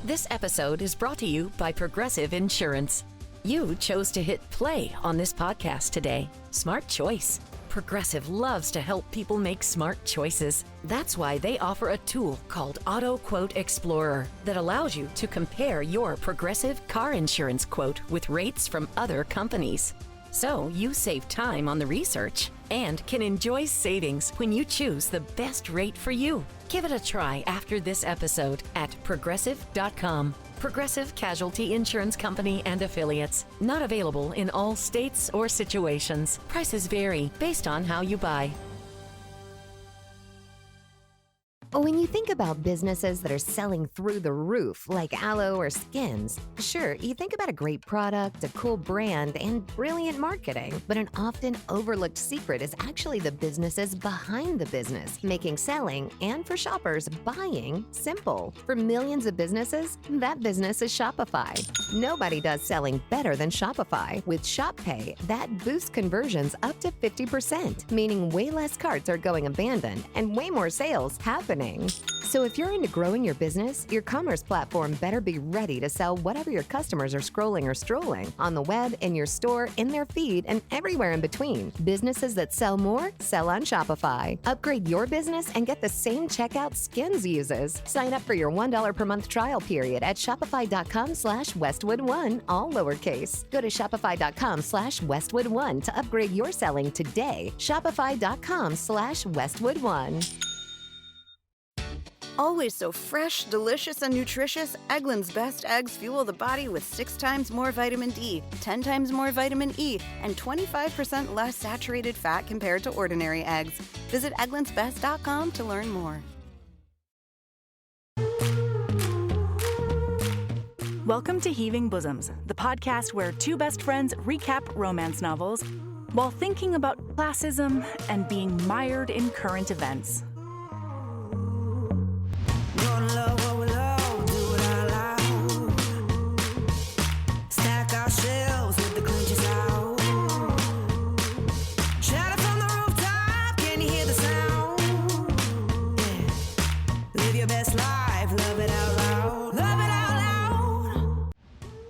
This episode is brought to you by Progressive Insurance. You chose to hit play on this podcast today. Smart choice. Progressive loves to help people make smart choices. That's why they offer a tool called Auto Quote Explorer that allows you to compare your Progressive car insurance quote with rates from other companies. So you save time on the research and can enjoy savings when you choose the best rate for you. Give it a try after this episode at Progressive.com. Progressive Casualty Insurance Company and Affiliates. Not available in all states or situations. Prices vary based on how you buy. When you think about businesses that are selling through the roof, like aloe or skins, sure, you think about a great product, a cool brand, and brilliant marketing. But an often overlooked secret is actually the businesses behind the business, making selling, and for shoppers, buying, simple. For millions of businesses, that business is Shopify. Nobody does selling better than Shopify. With Shop Pay, that boosts conversions up to 50%, meaning way less carts are going abandoned and way more sales happening. So if you're into growing your business, your commerce platform better be ready to sell whatever your customers are scrolling or strolling on the web, in your store, in their feed, and everywhere in between. Businesses that sell more sell on Shopify. Upgrade your business and get the same checkout Skins uses. Sign up for your $1 per month trial period at shopify.com/Westwood1, all lowercase. Go to shopify.com/Westwood1 to upgrade your selling today. Shopify.com/Westwood1. Always so fresh, delicious, and nutritious, Eggland's Best Eggs fuel the body with 6 times more vitamin D, 10 times more vitamin E, and 25% less saturated fat compared to ordinary eggs. Visit egglandsbest.com to learn more. Welcome to Heaving Bosoms, the podcast where two best friends recap romance novels while thinking about classism and being mired in current events.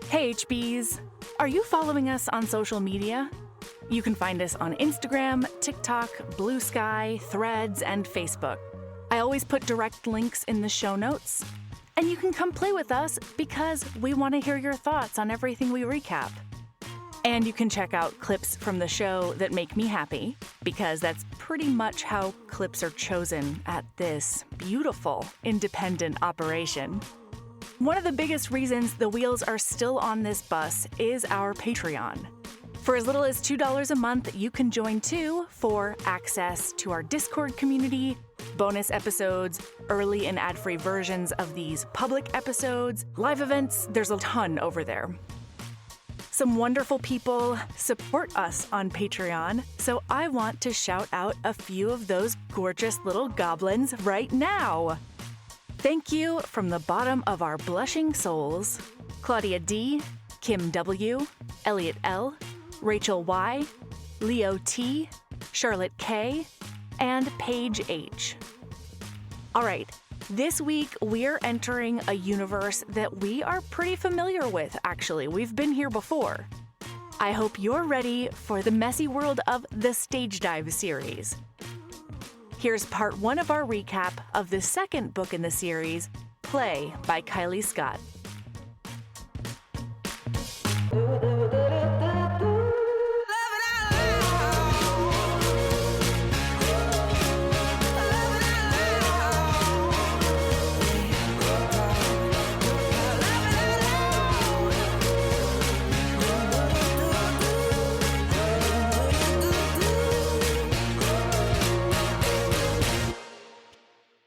Hey HBs, are you following us on social media? You can find us on Instagram, TikTok, Blue Sky, Threads, and Facebook. I always put direct links in the show notes. And you can come play with us because we want to hear your thoughts on everything we recap. And you can check out clips from the show that make me happy, because that's pretty much how clips are chosen at this beautiful independent operation. One of the biggest reasons the wheels are still on this bus is our Patreon. For as little as $2 a month, you can join too for access to our Discord community, bonus episodes, early and ad-free versions of these public episodes, live events. There's a ton over there. Some wonderful people support us on Patreon, so I want to shout out a few of those gorgeous little goblins right now. Thank you from the bottom of our blushing souls: Claudia D, Kim W, Elliot L, Rachel Y, Leo T, Charlotte K, and Paige H. All right, this week we're entering a universe that we are pretty familiar with, actually. We've been here before. I hope you're ready for the messy world of the Stage Dive series. Here's part 1 of our recap of the second book in the series, Play by Kylie Scott.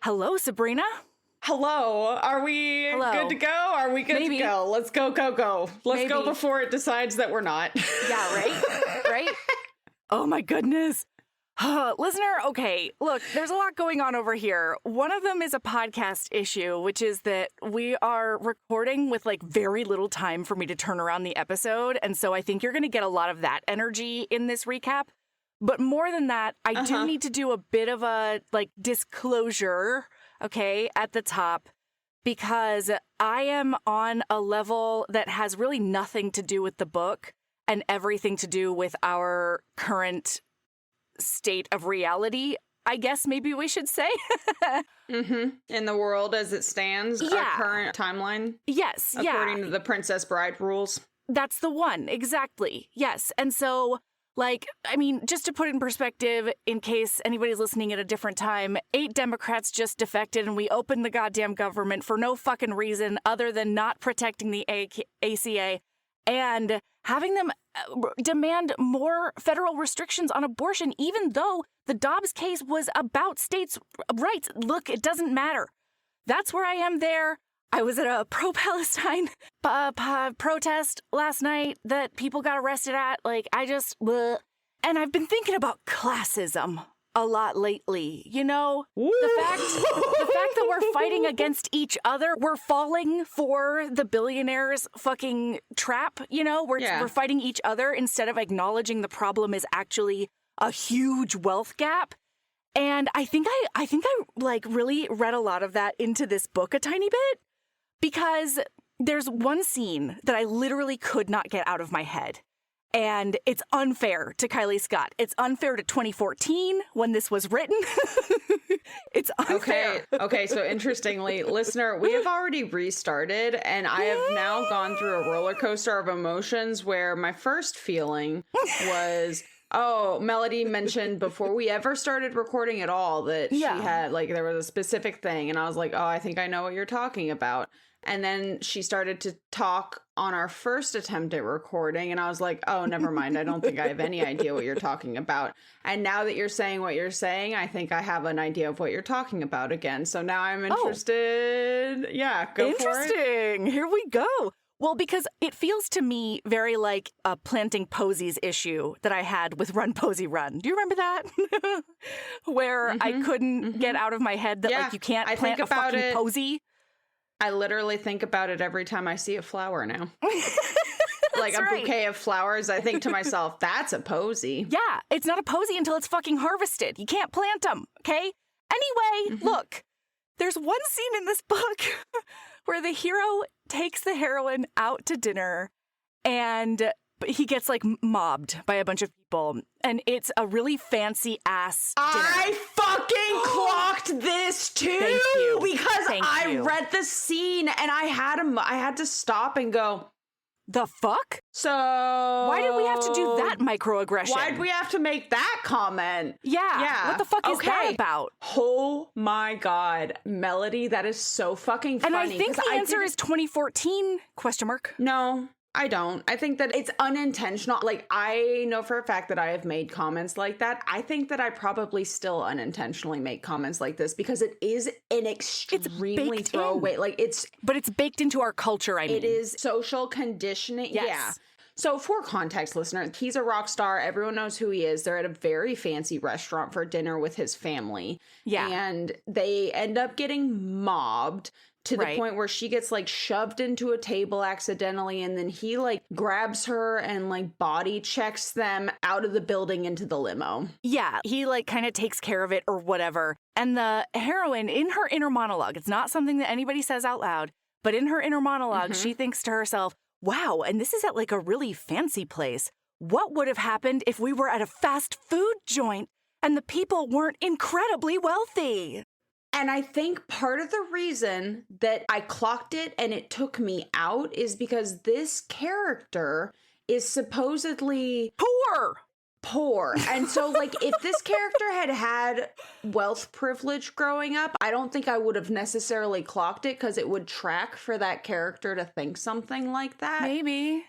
Hello, Sabrina. Hello. Are we good to go? Are we good to go? Let's go, go. Let's go before it decides that we're not. Yeah, right? Right? Oh my goodness. Listener, okay, look, there's a lot going on over here. One of them is a podcast issue, which is that we are recording with like very little time for me to turn around the episode. And so I think you're going to get a lot of that energy in this recap. But more than that, I do need to do a bit of a like disclosure, okay, at the top. because I am on a level that has really nothing to do with the book and everything to do with our current state of reality, I guess maybe we should say. In the world as it stands, our current timeline. Yes, according to the Princess Bride rules. That's the one, exactly. Yes. And so, like, I mean, just to put it in perspective, in case anybody's listening at a different time, 8 Democrats just defected and we opened the goddamn government for no fucking reason other than not protecting the ACA and having them demand more federal restrictions on abortion, even though the Dobbs case was about states' rights. Look, it doesn't matter. That's where I am there. I was at a pro-Palestine protest last night that people got arrested at. Like, and I've been thinking about classism a lot lately. You know, the fact that we're fighting against each other, we're falling for the billionaires' fucking trap. You know, we're fighting each other instead of acknowledging the problem is actually a huge wealth gap. And I think I like really read a lot of that into this book a tiny bit. Because there's one scene that I literally could not get out of my head. And it's unfair to Kylie Scott. It's unfair to 2014 when this was written. It's unfair. Okay, so interestingly, listener, we have already restarted and I have now gone through a roller coaster of emotions where my first feeling was, Melody mentioned before we ever started recording at all that she had, like, there was a specific thing. And I was like, I think I know what you're talking about. And then she started to talk on our first attempt at recording. And I was like, never mind. I don't think I have any idea what you're talking about. And now that you're saying what you're saying, I think I have an idea of what you're talking about again. So now I'm interested. Yeah, go for it. Interesting. Here we go. Well, because it feels to me very like a planting posies issue that I had with Run Posey Run. Do you remember that? Where I couldn't get out of my head that like you can't plant a fucking posy. I literally think about it every time I see a flower now. Like a bouquet of flowers, I think to myself, that's a posy. Yeah, it's not a posy until it's fucking harvested. You can't plant them, okay? Anyway, look, there's one scene in this book where the hero takes the heroine out to dinner and he gets like mobbed by a bunch of people and it's a really fancy ass dinner. I fucking clocked this too. Thank you. Because I read the scene and I had to stop and go, the fuck? So why did we have to do that microaggression? Why'd we have to make that comment? Yeah. What the fuck is that about? Oh my God. Melody, that is so fucking funny. And I think the answer is 2014, ? No, I don't. I think that it's unintentional. Like, I know for a fact that I have made comments like that. I think that I probably still unintentionally make comments like this because it is an extremely throwaway. But it's baked into our culture, I mean. It is social conditioning. Yes. Yeah. So for context, listener, he's a rock star. Everyone knows who he is. They're at a very fancy restaurant for dinner with his family. Yeah. And they end up getting mobbed to the point where she gets like shoved into a table accidentally, and then he like grabs her and like body checks them out of the building into the limo. Yeah, he like kind of takes care of it or whatever. And the heroine, in her inner monologue, it's not something that anybody says out loud, but in her inner monologue, she thinks to herself, wow, and this is at like a really fancy place. What would have happened if we were at a fast food joint and the people weren't incredibly wealthy? And I think part of the reason that I clocked it and it took me out is because this character is supposedly poor. And so, like, if this character had wealth privilege growing up, I don't think I would have necessarily clocked it because it would track for that character to think something like that. Maybe.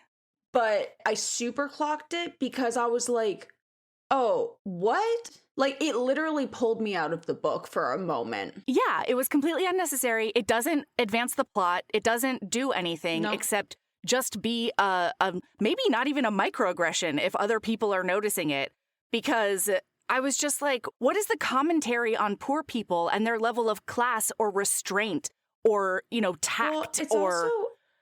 But I super clocked it because I was like, oh, what? Like, it literally pulled me out of the book for a moment. Yeah, it was completely unnecessary. It doesn't advance the plot. It doesn't do anything except just be maybe not even a microaggression if other people are noticing it. Because I was just like, what is the commentary on poor people and their level of class or restraint or, tact? Well, it's also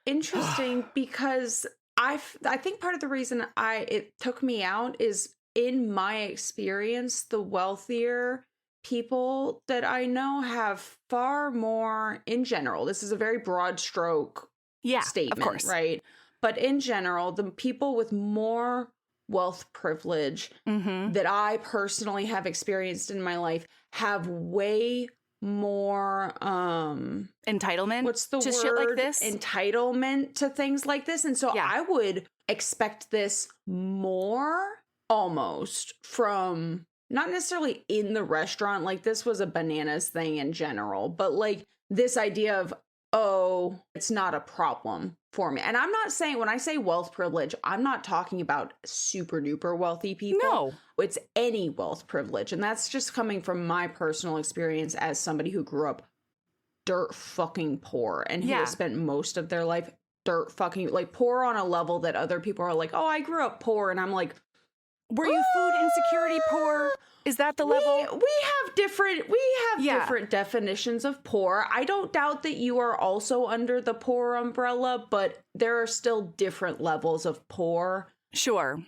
interesting because I think part of the reason it took me out is, in my experience, the wealthier people that I know have far more, in general, this is a very broad stroke statement, of course. right? But in general, the people with more wealth privilege that I personally have experienced in my life have way more entitlement. What's the to word? Shit like this? Entitlement to things like this. And so I would expect this more almost from not necessarily in the restaurant. Like this was a bananas thing in general, but like this idea of, oh, it's not a problem for me. And I'm not saying, when I say wealth privilege, I'm not talking about super duper wealthy people. No. It's any wealth privilege. And that's just coming from my personal experience as somebody who grew up dirt fucking poor and who has spent most of their life dirt fucking, like poor on a level that other people are like, oh, I grew up poor. And I'm like, were you food insecurity poor? Is that the level? We have different different definitions of poor. I don't doubt that you are also under the poor umbrella, but there are still different levels of poor. Sure.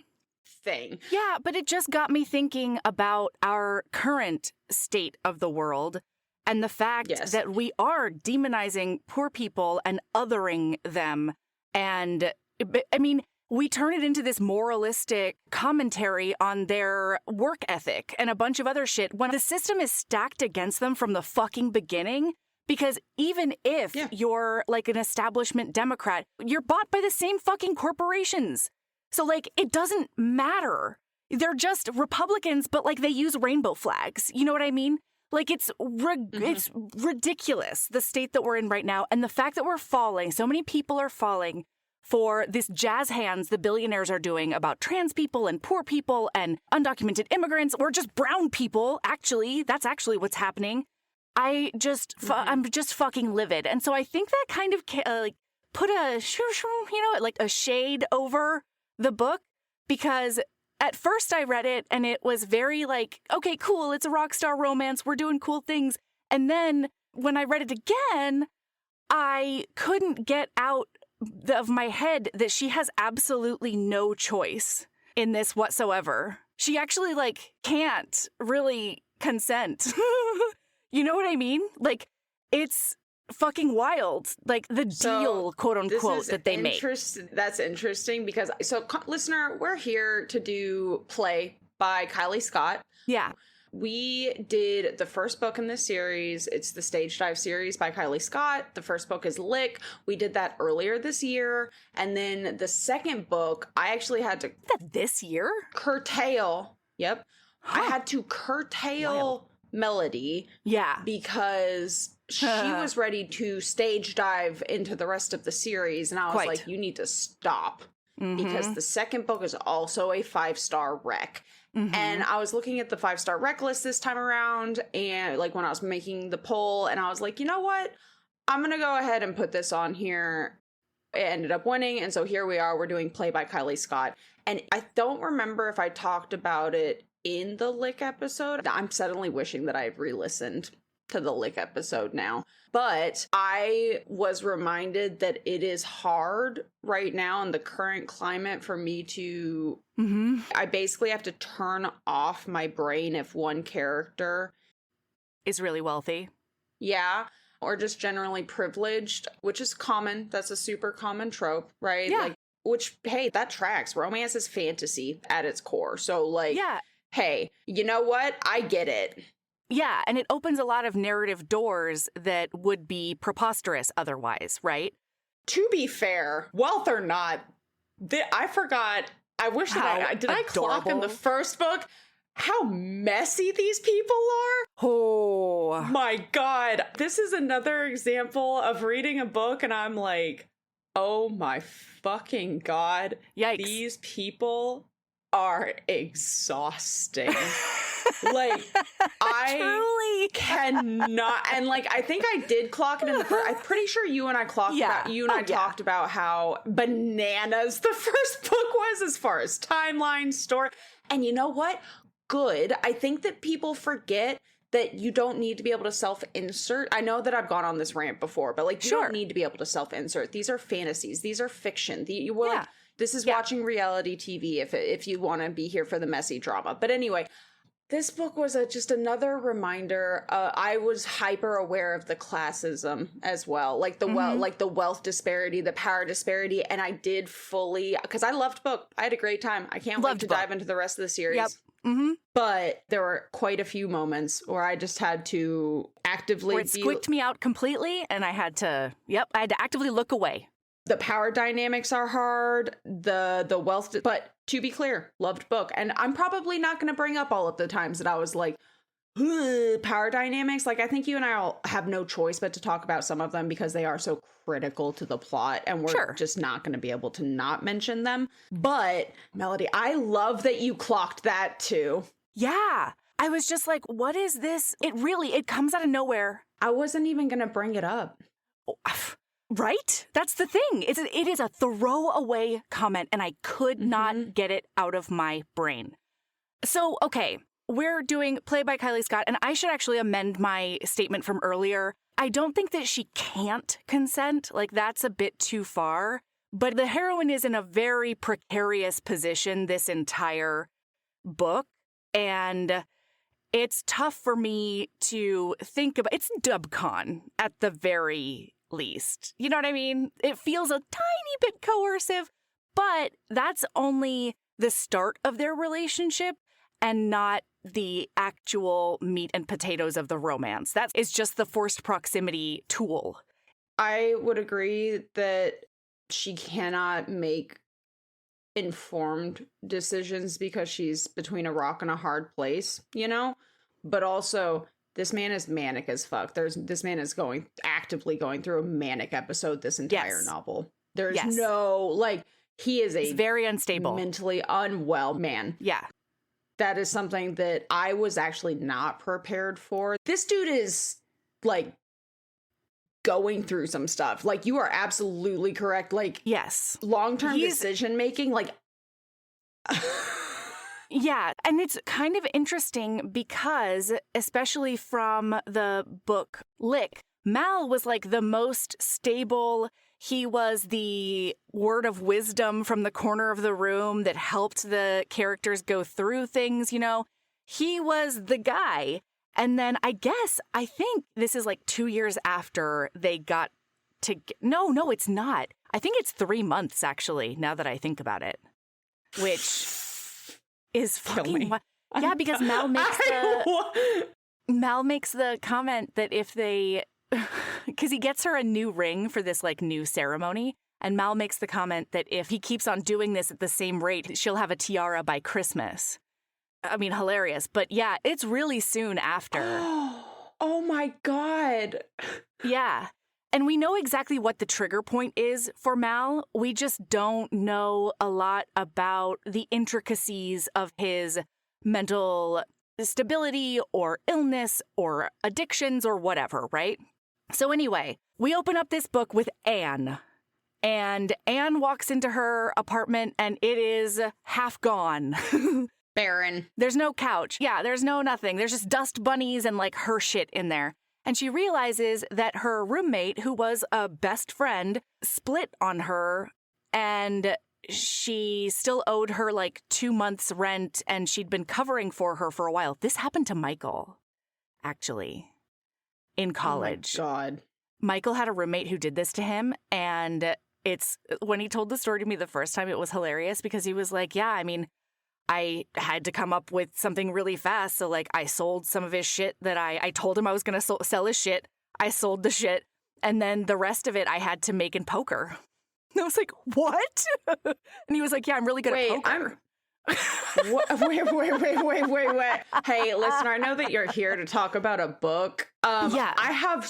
Thing. Yeah, but it just got me thinking about our current state of the world and the fact that we are demonizing poor people and othering them. And I mean, we turn it into this moralistic commentary on their work ethic and a bunch of other shit when the system is stacked against them from the fucking beginning. Because even if you're like an establishment Democrat, you're bought by the same fucking corporations. So like, it doesn't matter. They're just Republicans, but like they use rainbow flags. You know what I mean? Like it's ridiculous, the state that we're in right now. And the fact that we're falling, so many people are falling for this jazz hands the billionaires are doing about trans people and poor people and undocumented immigrants or just brown people. Actually, that's actually what's happening. I'm just fucking livid. And so I think that kind of like put a, like a shade over the book, because at first I read it and it was very like, okay, cool. It's a rock star romance. We're doing cool things. And then when I read it again, I couldn't get out of my head that she has absolutely no choice in this whatsoever. She actually like can't really consent. You know what I mean? Like it's fucking wild. Like the deal, quote unquote, that they make. That's interesting because listener, we're here to do Play by Kylie Scott. Yeah. We did the first book in this series. It's the Stage Dive series by Kylie Scott. The first book is Lick. We did that earlier this year. And then the second book, I actually had to... This year? Curtail. Yep. I had to curtail Melody. Yeah. Because she was ready to stage dive into the rest of the series. And I was like, you need to stop. Because the second book is also a 5-star wreck. And I was looking at the 5-star rec list this time around, and like when I was making the poll, and I was like, you know what? I'm going to go ahead and put this on here. It ended up winning, and so here we are. We're doing Play by Kylie Scott. And I don't remember if I talked about it in the Lick episode. I'm suddenly wishing that I had re-listened to the Lick episode now. But I was reminded that it is hard right now in the current climate for me to... I basically have to turn off my brain if one character is really wealthy. Yeah. Or just generally privileged, which is common. That's a super common trope, right? Yeah. Like, which, hey, that tracks. Romance is fantasy at its core. So, like, hey, you know what? I get it. Yeah, and it opens a lot of narrative doors that would be preposterous otherwise, right? To be fair, wealth or not, I forgot. I wish that I clock in the first book how messy these people are? Oh my God. This is another example of reading a book and I'm like, oh my fucking God. Yikes. These people are exhausting. Like, I truly cannot. And like, I think I did clock it in the first. I'm pretty sure you and I clocked about. You and I talked about how bananas the first book was as far as timeline, story. And you know what? Good. I think that people forget that you don't need to be able to self-insert. I know that I've gone on this rant before, but like, you don't need to be able to self-insert. These are fantasies. These are fiction. Like, this is watching reality TV if you want to be here for the messy drama. But anyway, This book was just another reminder. I was hyper aware of the classism as well, like the the wealth disparity, the power disparity, and I did fully, because I loved book. I had a great time. I can't wait to dive into the rest of the series. Yep. Mm-hmm. But there were quite a few moments where I just had to actively. Where it squeaked me out completely, and I had to actively look away. The power dynamics are hard, the wealth, but to be clear, loved book. And I'm probably not going to bring up all of the times that I was like, power dynamics. Like, I think you and I all have no choice but to talk about some of them because they are so critical to the plot, and we're just not going to be able to not mention them. But, Melody, I love that you clocked that too. Yeah. I was just like, what is this? It comes out of nowhere. I wasn't even going to bring it up. Right? That's the thing. It is a throwaway comment, and I could not get it out of my brain. So, okay, we're doing Play by Kylie Scott, and I should actually amend my statement from earlier. I don't think that she can't consent. Like, that's a bit too far. But the heroine is in a very precarious position this entire book, and it's tough for me to think about. It's dubcon at the very least. You know what I mean? It feels a tiny bit coercive, but that's only the start of their relationship and not the actual meat and potatoes of the romance. That is just the forced proximity tool. I would agree that she cannot make informed decisions because she's between a rock and a hard place, you know? But also, this man is manic as fuck. This man is actively going through a manic episode this entire novel. There's no, like, he's very unstable, mentally unwell man. Yeah. That is something that I was actually not prepared for. This dude is, like, going through some stuff. Like, you are absolutely correct. Like, yes. Long-term decision making, like... Yeah, and it's kind of interesting because, especially from the book Lick, Mal was like the most stable. He was the word of wisdom from the corner of the room that helped the characters go through things, you know. He was the guy. And then I think this is like 2 years after they got to... No, it's not. I think it's 3 months, actually, now that I think about it. Which... is fucking yeah, because Mal makes the comment that if they, because he gets her a new ring for this like new ceremony, and Mal makes the comment that if he keeps on doing this at the same rate, she'll have a tiara by Christmas. I mean, hilarious, but yeah, it's really soon after. Oh my God. Yeah. And we know exactly what the trigger point is for Mal. We just don't know a lot about the intricacies of his mental stability or illness or addictions or whatever, right? So anyway, we open up this book with Anne. And Anne walks into her apartment and it is half gone. Barren. There's no couch. Yeah, there's no nothing. There's just dust bunnies and like her shit in there. And she realizes that her roommate, who was a best friend, split on her, and she still owed her like 2 months' rent, and she'd been covering for her for a while. This happened to Michael, actually, in college. Oh my God. Michael had a roommate who did this to him, and when he told the story to me the first time, it was hilarious because he was like, yeah, I mean, I had to come up with something really fast. So, like, I sold some of his shit that I told him I was going to sell his shit. I sold the shit. And then the rest of it I had to make in poker. And I was like, what? And he was like, yeah, I'm really good at poker. Wait. Hey, listener, I know that you're here to talk about a book. Yeah. I have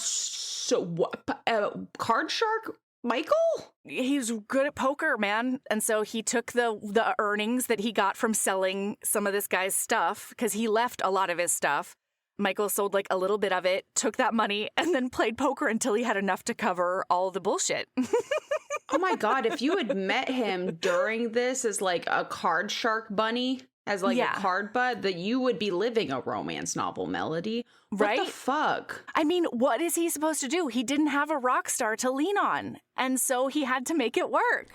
Card Shark Michael? He's good at poker, man. And so he took the earnings that he got from selling some of this guy's stuff, because he left a lot of his stuff. Michael sold like a little bit of it, took that money, and then played poker until he had enough to cover all the bullshit. Oh my God, if you had met him during this as like a card shark bunny, as like a card bud, that you would be living a romance novel, Melody. Right? What the fuck? I mean, what is he supposed to do? He didn't have a rock star to lean on, and so he had to make it work.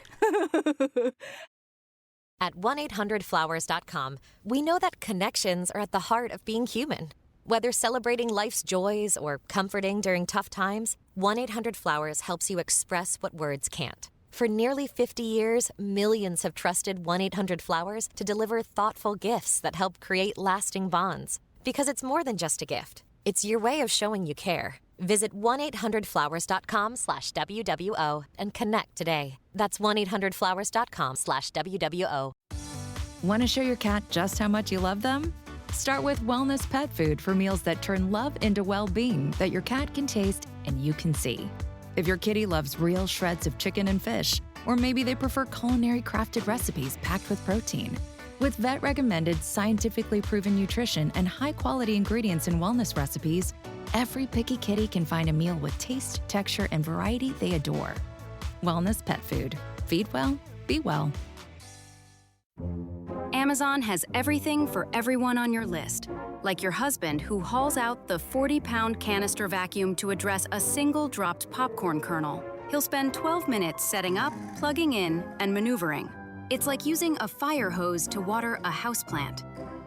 At 1-800-Flowers.com, we know that connections are at the heart of being human. Whether celebrating life's joys or comforting during tough times, 1-800-Flowers helps you express what words can't. For nearly 50 years, millions have trusted 1-800-Flowers to deliver thoughtful gifts that help create lasting bonds. Because it's more than just a gift. It's your way of showing you care. Visit 1-800-Flowers.com/WWO and connect today. That's 1-800-Flowers.com/WWO. Want to show your cat just how much you love them? Start with Wellness Pet Food for meals that turn love into well-being that your cat can taste and you can see. If your kitty loves real shreds of chicken and fish, or maybe they prefer culinary crafted recipes packed with protein. With vet-recommended, scientifically proven nutrition and high-quality ingredients in wellness recipes, every picky kitty can find a meal with taste, texture, and variety they adore. Wellness Pet Food. Feed well, be well. Amazon has everything for everyone on your list. Like your husband who hauls out the 40-pound canister vacuum to address a single dropped popcorn kernel. He'll spend 12 minutes setting up, plugging in, and maneuvering. It's like using a fire hose to water a houseplant.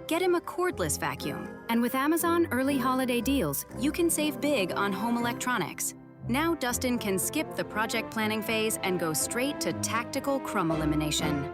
Get him a cordless vacuum. And with Amazon early holiday deals, you can save big on home electronics. Now Dustin can skip the project planning phase and go straight to tactical crumb elimination.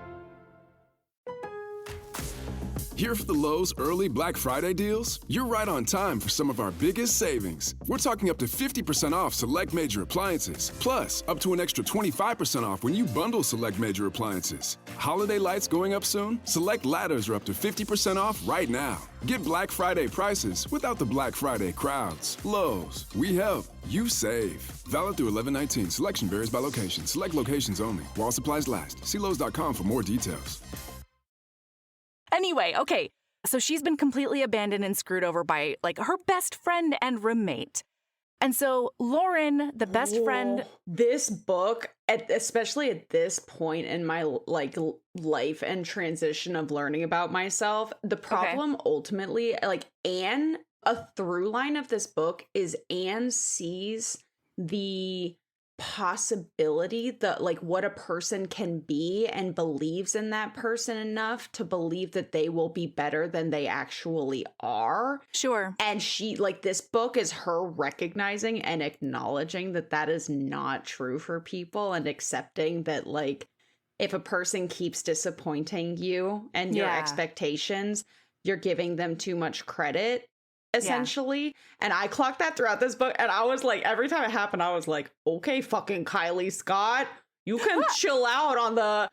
Here for the Lowe's early Black Friday deals? You're right on time for some of our biggest savings. We're talking up to 50% off select major appliances, plus up to an extra 25% off when you bundle select major appliances. Holiday lights going up soon? Select ladders are up to 50% off right now. Get Black Friday prices without the Black Friday crowds. Lowe's, we help, you save. Valid through 11/19. Selection varies by location. Select locations only. While supplies last. See Lowe's.com for more details. Anyway, okay, so she's been completely abandoned and screwed over by, like, her best friend and roommate. And so Lauren, the best friend... This book, especially at this point in my, like, life and transition of learning about myself, the problem ultimately, like, Anne, a through line of this book is Anne sees the possibility that, like, what a person can be and believes in that person enough to believe that they will be better than they actually are. Sure. And she, like, this book is her recognizing and acknowledging that that is not true for people and accepting that, like, if a person keeps disappointing you and your expectations, you're giving them too much credit, essentially. And I clocked that throughout this book, and I was like, every time it happened, I was like, okay, fucking Kylie Scott, you can chill out on the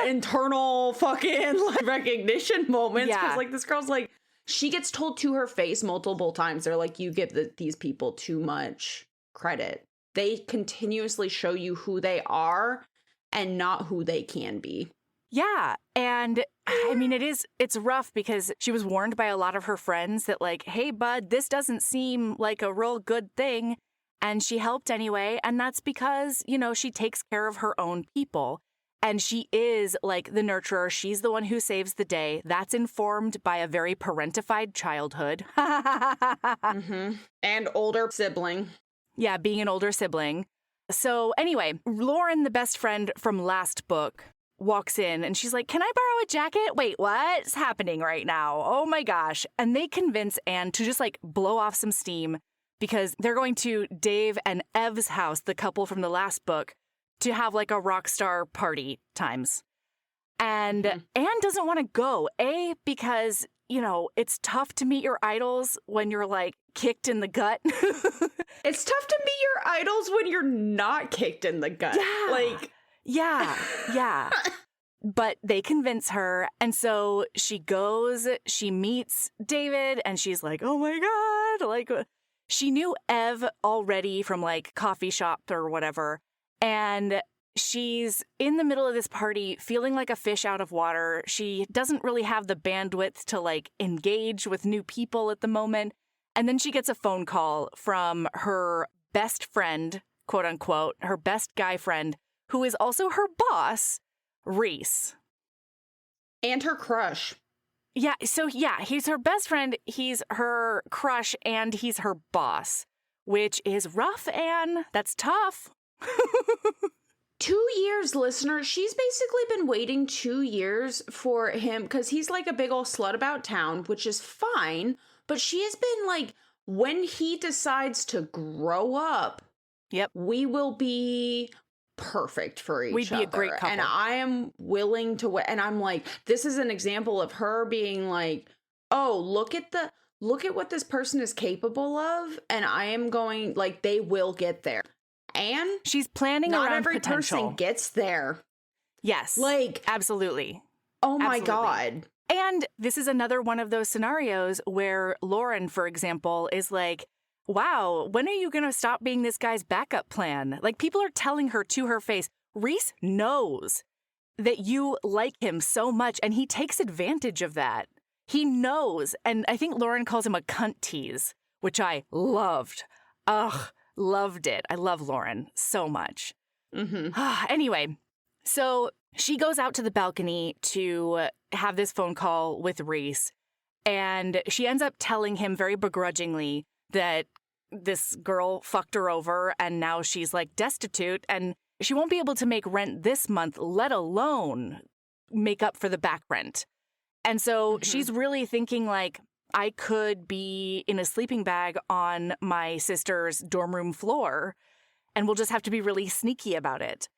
internal fucking, like, recognition moments, because like, this girl's like, she gets told to her face multiple times, they're like, you give these people too much credit. They continuously show you who they are and not who they can be. Yeah. And I mean, it's rough because she was warned by a lot of her friends that, like, hey, bud, this doesn't seem like a real good thing. And she helped anyway. And that's because, you know, she takes care of her own people. And she is, like, the nurturer. She's the one who saves the day. That's informed by a very parentified childhood. And older sibling. Yeah, being an older sibling. So anyway, Lauren, the best friend from last book, walks in and she's like, can I borrow a jacket? Wait, what's happening right now? Oh my gosh. And they convince Anne to just, like, blow off some steam because they're going to Dave and Ev's house, the couple from the last book, to have, like, a rock star party times. And Anne doesn't want to go, because, you know, it's tough to meet your idols when you're, like, kicked in the gut. It's tough to meet your idols when you're not kicked in the gut. Yeah. Like, yeah. But they convince her. And so she goes, she meets David, and she's like, oh my God. Like, she knew Ev already from, like, coffee shop or whatever. And she's in the middle of this party feeling like a fish out of water. She doesn't really have the bandwidth to, like, engage with new people at the moment. And then she gets a phone call from her best friend, quote unquote, her best guy friend, who is also her boss, Reese. And her crush. Yeah, so yeah, he's her best friend, he's her crush, and he's her boss, which is rough, Anne. That's tough. 2 years, listener. She's basically been waiting 2 years for him because he's like a big old slut about town, which is fine. But she has been like, when he decides to grow up, yep, we will be perfect for each other. We'd be a great couple. And I am willing to wait. And I'm like, this is an example of her being like, oh, look at what this person is capable of. And I am going, like, they will get there. And she's planning not around every potential. person gets there. Yes. Like, absolutely. Oh my Absolutely. God. And this is another one of those scenarios where Lauren, for example, is like, wow, when are you going to stop being this guy's backup plan? Like, people are telling her to her face, Reese knows that you like him so much, and he takes advantage of that. He knows. And I think Lauren calls him a cunt tease, which I loved. Ugh, loved it. I love Lauren so much. Anyway, so she goes out to the balcony to have this phone call with Reese, and she ends up telling him very begrudgingly that this girl fucked her over and now she's like destitute and she won't be able to make rent this month, let alone make up for the back rent. And so she's really thinking like, I could be in a sleeping bag on my sister's dorm room floor and we'll just have to be really sneaky about it.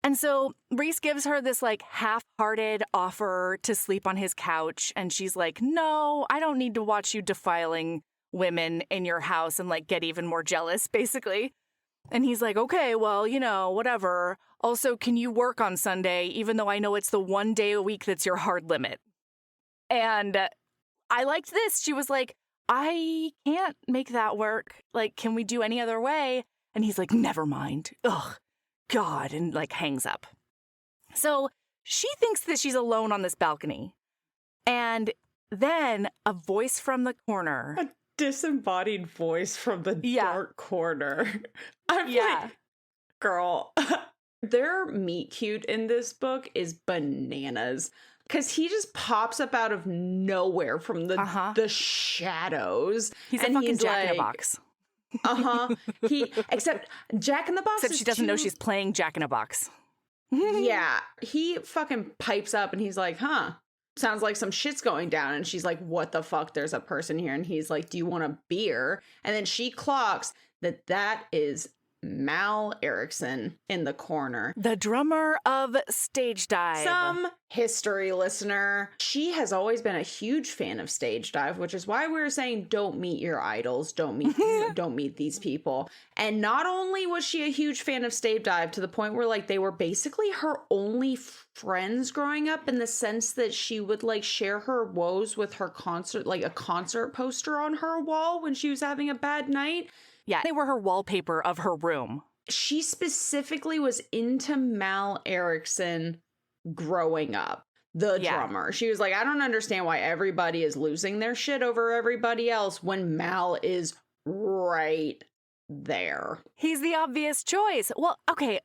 And so Reese gives her this like half-hearted offer to sleep on his couch. And she's like, no, I don't need to watch you defiling women in your house and like get even more jealous, basically. And he's like, okay, well, you know, whatever. Also, can you work on Sunday, even though I know it's the one day a week that's your hard limit? And I liked this. She was like, I can't make that work. Like, can we do any other way? And he's like, never mind. Ugh, God, and like hangs up. So she thinks that she's alone on this balcony. And then a voice from the corner. A disembodied voice from the dark corner. I'm like, girl, their meet cute in this book is bananas. Because he just pops up out of nowhere from the shadows. He's a fucking Jack in a Box. Except Jack in the Box. Except she doesn't know she's playing Jack in a Box. Yeah. He fucking pipes up and he's like, sounds like some shit's going down. And she's like, what the fuck? There's a person here. And he's like, do you want a beer? And then she clocks that is Mal Erickson in the corner. The drummer of Stage Dive. Some history listener. She has always been a huge fan of Stage Dive, which is why we were saying don't meet your idols, don't meet these people. And not only was she a huge fan of Stage Dive to the point where like they were basically her only friends growing up, in the sense that she would like share her woes with her concert, like a concert poster on her wall when she was having a bad night. Yeah, they were her wallpaper of her room. She specifically was into Mal Erickson growing up, the drummer. She was like, I don't understand why everybody is losing their shit over everybody else when Mal is right there. He's the obvious choice. Well, okay,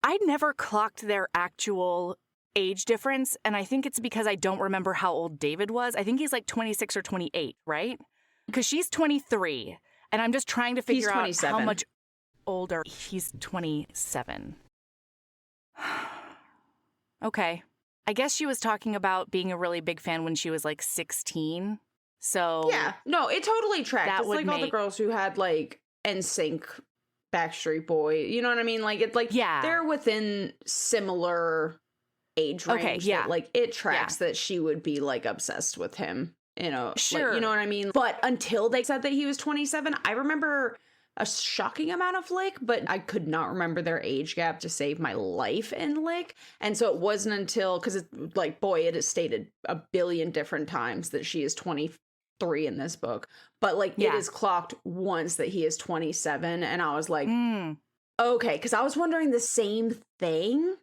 I never clocked their actual age difference, and I think it's because I don't remember how old David was. I think he's like 26 or 28, right? Because she's 23. And I'm just trying to figure out how much older. He's 27. Okay. I guess she was talking about being a really big fan when she was like 16. So yeah, no, it totally tracks. It's like all the girls who had like NSYNC, Backstreet Boy. You know what I mean? Like it's like they're within similar age range. Okay, yeah. That, like it tracks that she would be like obsessed with him. You know, sure. Like, you know what I mean? But until they said that he was 27, I remember a shocking amount of Lick, but I could not remember their age gap to save my life in Lick. And so it wasn't until, because it's like, boy, it is stated a billion different times that she is 23 in this book. But like it is clocked once that he is 27. And I was like, okay, because I was wondering the same thing.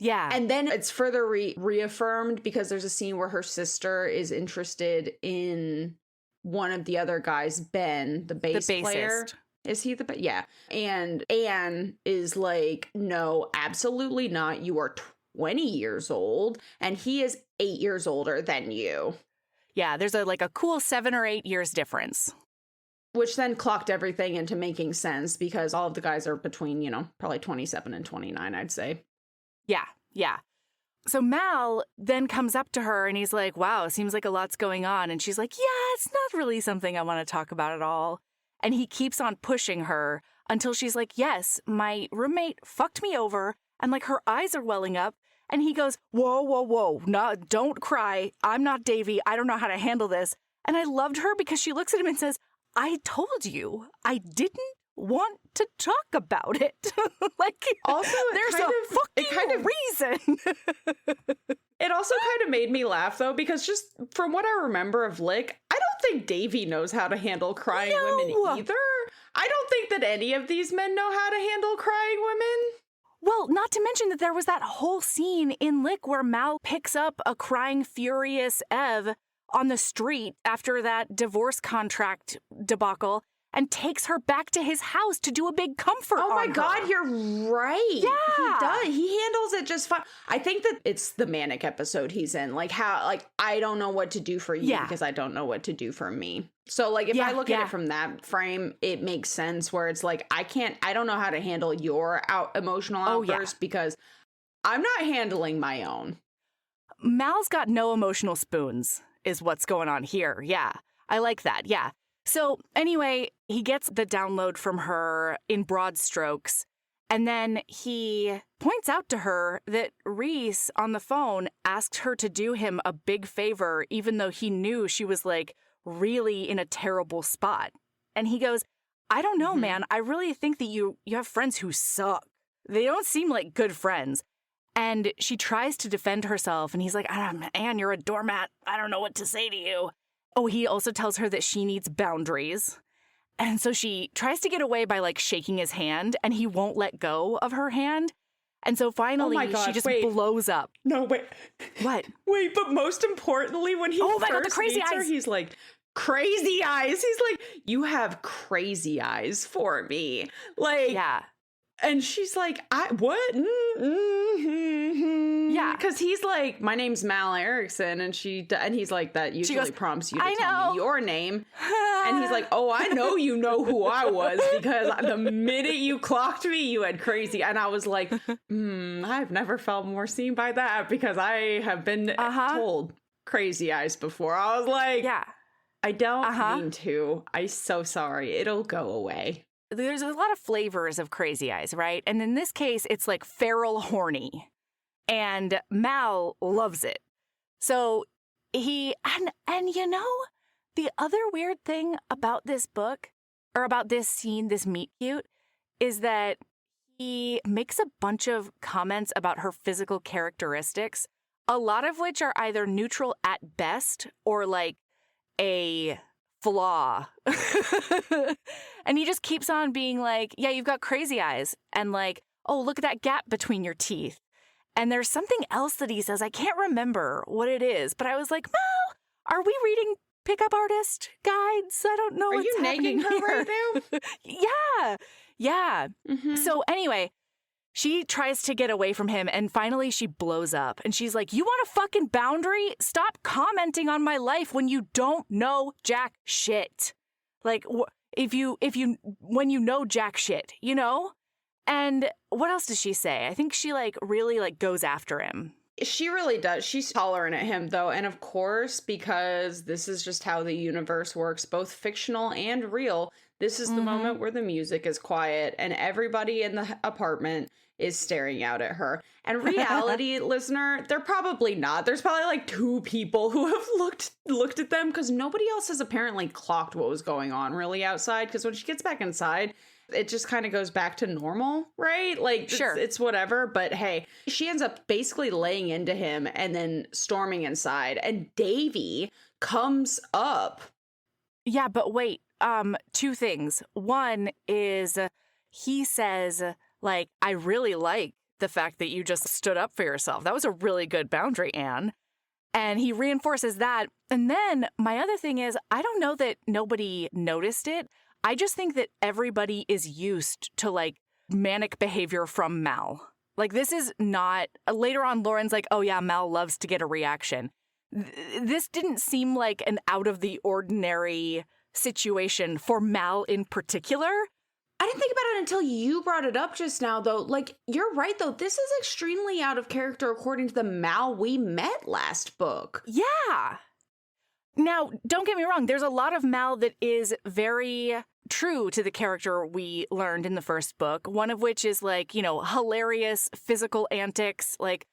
Yeah. And then it's further reaffirmed because there's a scene where her sister is interested in one of the other guys, Ben, the bass player. Is he the yeah. And Anne is like, no, absolutely not. You are 20 years old and he is 8 years older than you. Yeah, there's a cool 7 or 8 years difference. which then clocked everything into making sense because all of the guys are between, probably 27 and 29, I'd say. Yeah, yeah. So Mal then comes up to her and he's like, wow, seems like a lot's going on. And she's like, yeah, it's not really something I want to talk about at all. And he keeps on pushing her until she's like, yes, my roommate fucked me over. And like her eyes are welling up. And he goes, whoa, whoa, whoa, no, don't cry. I'm not Davy. I don't know how to handle this. And I loved her because she looks at him and says, I told you I didn't want to talk about it. Like, also, there's a fucking reason. It also kind of made me laugh, though, because just from what I remember of Lick, I don't think Davy knows how to handle crying women either. I don't think that any of these men know how to handle crying women. Well, not to mention that there was that whole scene in Lick where Mal picks up a crying, furious Ev on the street after that divorce contract debacle and takes her back to his house to do a big comfort on her. Oh my God, you're right. Yeah. He does. He handles it just fine. I think that it's the manic episode he's in. Like I don't know what to do for you because I don't know what to do for me. So like if I look at it from that frame, it makes sense where it's like, I don't know how to handle your emotional outburst because I'm not handling my own. Mal's got no emotional spoons is what's going on here. Yeah. I like that. Yeah. So anyway, he gets the download from her in broad strokes, and then he points out to her that Reese on the phone asked her to do him a big favor, even though he knew she was like really in a terrible spot. And he goes, I don't know, man. I really think that you have friends who suck. They don't seem like good friends. And she tries to defend herself, and he's like, Anne, you're a doormat. I don't know what to say to you. Oh, he also tells her that she needs boundaries. And so she tries to get away by like shaking his hand, and he won't let go of her hand. And so finally, she just blows up. No, wait. What? Wait, but most importantly, when he first meets her, he's like, crazy eyes. He's like, you have crazy eyes for me. Like, yeah. And she's like, what? Yeah. Because he's like, my name's Mal Erickson. And he's like, that usually prompts you to tell me your name. And he's like, oh, I know you know who I was because the minute you clocked me, you had crazy. And I was like, I've never felt more seen by that because I have been told crazy eyes before. I was like, I don't mean to. I'm so sorry. It'll go away. There's a lot of flavors of crazy eyes, right? And in this case, it's like feral horny. And Mal loves it. So he, and you know, the other weird thing about this book, or about this scene, this meet cute, is that he makes a bunch of comments about her physical characteristics, a lot of which are either neutral at best or like a flaw. And he just keeps on being like, yeah, you've got crazy eyes. And like, oh, look at that gap between your teeth. And there's something else that he says. I can't remember what it is, but I was like, Mal, are we reading pickup artist guides? I don't know. Are you nagging her right now? Yeah. Mm-hmm. So anyway, she tries to get away from him, and finally she blows up. And she's like, you want a fucking boundary? Stop commenting on my life when you don't know jack shit. Like, when you know jack shit, you know? And what else does she say? I think she really goes after him. She really does. She's hollering at him, though. And of course, because this is just how the universe works, both fictional and real, this is the moment where the music is quiet and everybody in the apartment is staring out at her. And reality, listener, they're probably not. There's probably like two people who have looked at them because nobody else has apparently clocked what was going on really outside. Because when she gets back inside, it just kind of goes back to normal, right? Like, sure, it's whatever. But hey, she ends up basically laying into him and then storming inside. And Davy comes up. Yeah, but wait. Two things. One is he says, like, I really like the fact that you just stood up for yourself. That was a really good boundary, Anne. And he reinforces that. And then my other thing is, I don't know that nobody noticed it. I just think that everybody is used to like manic behavior from Mal. Like, this is not, later on Lauren's like, oh yeah, Mal loves to get a reaction. This didn't seem like an out of the ordinary situation for Mal in particular. I didn't think about it until you brought it up just now, though. Like, you're right, though. This is extremely out of character according to the Mal we met last book. Yeah. Now, don't get me wrong. There's a lot of Mal that is very true to the character we learned in the first book, one of which is, like, you know, hilarious physical antics, like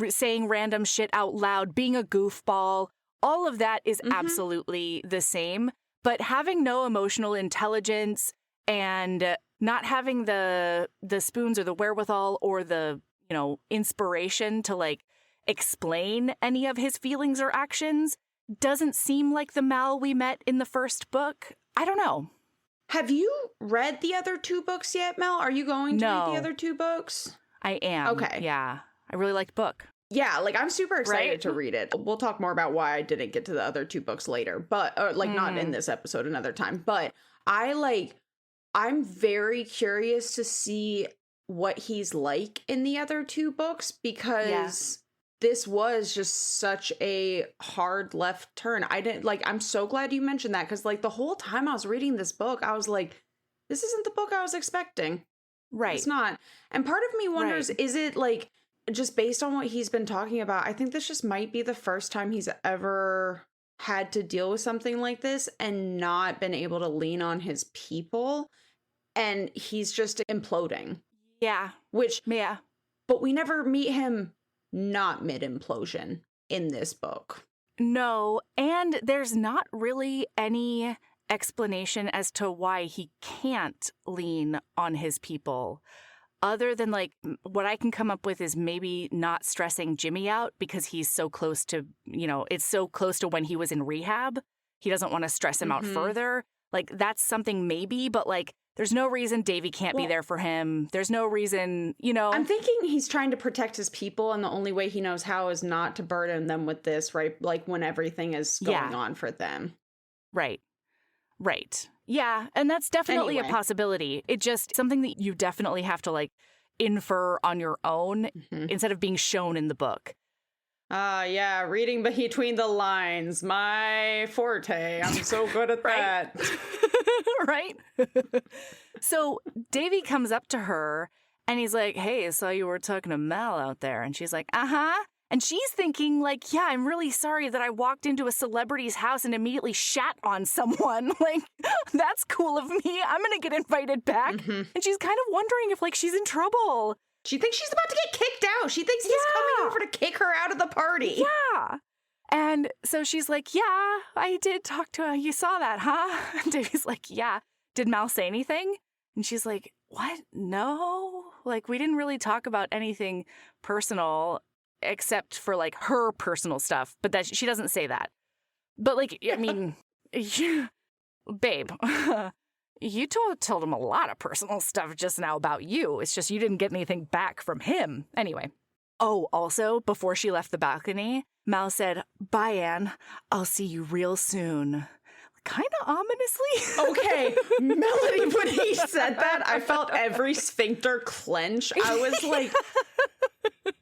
saying random shit out loud, being a goofball. All of that is absolutely the same. But having no emotional intelligence and not having the spoons or the wherewithal or the, you know, inspiration to, like, explain any of his feelings or actions doesn't seem like the Mal we met in the first book. I don't know. Have you read the other 2 books yet, Mel? Are you going to read the other 2 books? I am. Okay. Yeah. I really liked book. Yeah, like, I'm super excited to read it. We'll talk more about why I didn't get to the other 2 books later, but, or, like, not in this episode, another time. But I'm very curious to see what he's like in the other 2 books, because this was just such a hard left turn. I'm so glad you mentioned that, because, like, the whole time I was reading this book, I was like, this isn't the book I was expecting. Right. It's not. And part of me wonders, is it, like, just based on what he's been talking about, I think this just might be the first time he's ever had to deal with something like this and not been able to lean on his people. And he's just imploding. Yeah. But we never meet him not mid-implosion in this book. No, and there's not really any explanation as to why he can't lean on his people. Other than, like, what I can come up with is maybe not stressing Jimmy out because he's so close to, you know, it's so close to when he was in rehab. He doesn't want to stress him out further. Like, that's something maybe, but, like, there's no reason Davy can't be there for him. There's no reason, you know. I'm thinking he's trying to protect his people, and the only way he knows how is not to burden them with this, right? Like, when everything is going on for them. Right. Yeah, and that's definitely a possibility. It's just something that you definitely have to, like, infer on your own instead of being shown in the book. Yeah, reading between the lines, my forte. I'm so good at that. Right? So Davy comes up to her and he's like, hey, I saw you were talking to Mal out there. And she's like, uh-huh. And she's thinking, like, yeah, I'm really sorry that I walked into a celebrity's house and immediately shat on someone. Like, that's cool of me. I'm going to get invited back. And she's kind of wondering if, like, she's in trouble. She thinks she's about to get kicked out. She thinks he's coming over to kick her out of the party. Yeah. And so she's like, yeah, I did talk to her. You saw that, huh? And Davy's like, yeah. Did Mal say anything? And she's like, what? No. Like, we didn't really talk about anything personal except for, like, her personal stuff. But that she doesn't say that. But, like, I mean, babe, you told him a lot of personal stuff just now about you. It's just you didn't get anything back from him. Anyway. Oh, also, before she left the balcony, Mal said, bye, Anne. I'll see you real soon. Kind of ominously. Okay, Melody, when he said that, I felt every sphincter clench. I was like,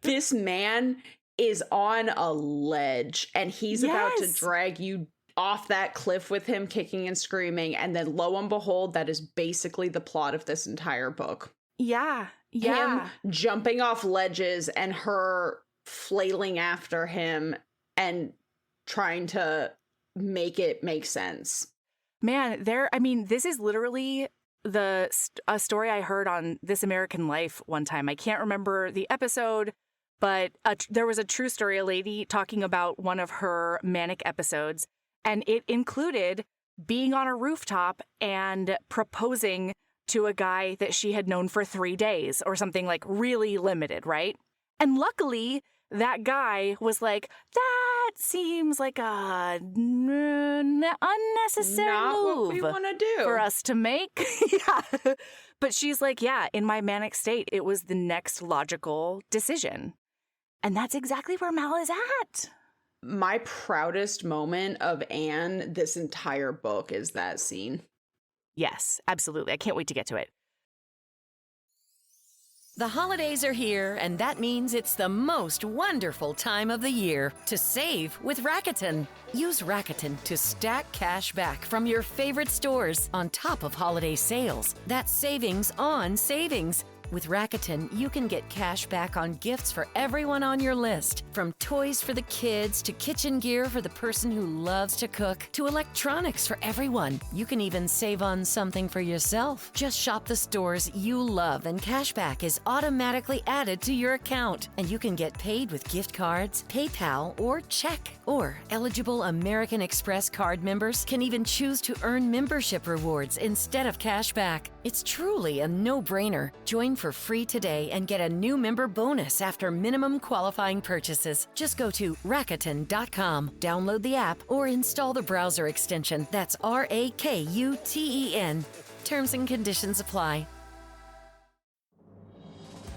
this man is on a ledge, and he's about to drag you off that cliff with him kicking and screaming, and then lo and behold, that is basically the plot of this entire book. Yeah. Him jumping off ledges and her flailing after him and trying to make it make sense. Man, this is literally a story I heard on This American Life one time. I can't remember the episode, but there was a true story, a lady talking about one of her manic episodes, and it included being on a rooftop and proposing to a guy that she had known for 3 days or something, like, really limited, right? And luckily, that guy was like, that seems like a unnecessary Not move what we want to do for us to make. Yeah. But she's like, yeah, in my manic state, it was the next logical decision. And that's exactly where Mal is at. My proudest moment of Anne this entire book is that scene. Yes, absolutely. I can't wait to get to it. The holidays are here, and that means it's the most wonderful time of the year to save with Rakuten. Use Rakuten to stack cash back from your favorite stores on top of holiday sales. That's savings on savings. With Rakuten, you can get cash back on gifts for everyone on your list. From toys for the kids to kitchen gear for the person who loves to cook to electronics for everyone. You can even save on something for yourself. Just shop the stores you love and cash back is automatically added to your account. And you can get paid with gift cards, PayPal, or check. Or eligible American Express card members can even choose to earn membership rewards instead of cash back. It's truly a no-brainer. Join for free today and get a new member bonus after minimum qualifying purchases. Just go to Rakuten.com, download the app, or install the browser extension. That's Rakuten. Terms and conditions apply.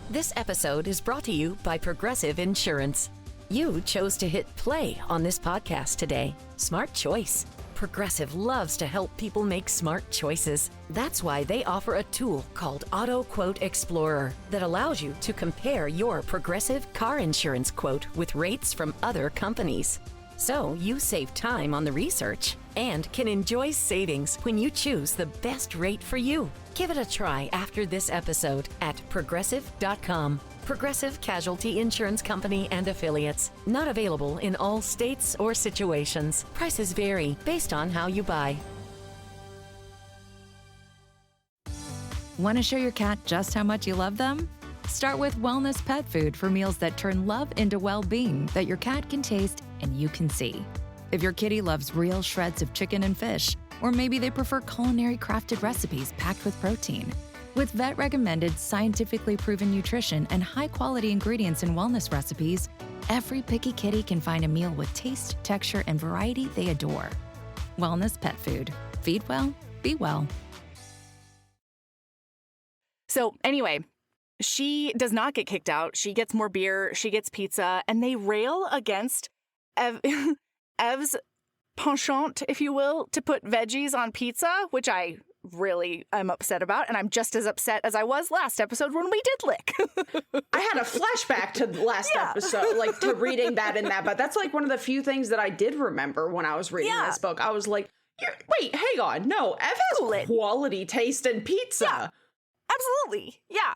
This episode is brought to you by Progressive Insurance. You chose to hit play on this podcast today. Smart choice. Progressive loves to help people make smart choices. That's why they offer a tool called Auto Quote Explorer that allows you to compare your Progressive car insurance quote with rates from other companies. So you save time on the research and can enjoy savings when you choose the best rate for you. Give it a try after this episode at Progressive.com. Progressive Casualty Insurance Company and Affiliates. Not available in all states or situations. Prices vary based on how you buy. Want to show your cat just how much you love them? Start with Wellness Pet Food for meals that turn love into well-being that your cat can taste and you can see. If your kitty loves real shreds of chicken and fish, or maybe they prefer culinary crafted recipes packed with protein. With vet-recommended, scientifically proven nutrition and high-quality ingredients in wellness recipes, every picky kitty can find a meal with taste, texture, and variety they adore. Wellness Pet Food. Feed well, be well. So anyway, she does not get kicked out. She gets more beer, she gets pizza, and they rail against Ev's penchant, if you will, to put veggies on pizza, which I really am upset about, and I'm just as upset as I was last episode when we did lick. I had a flashback to the last episode, like to reading that in that, but that's like one of the few things that I did remember when I was reading this book. I was like, wait, hang on. No, Ev has quality taste in pizza. Yeah, absolutely. Yeah.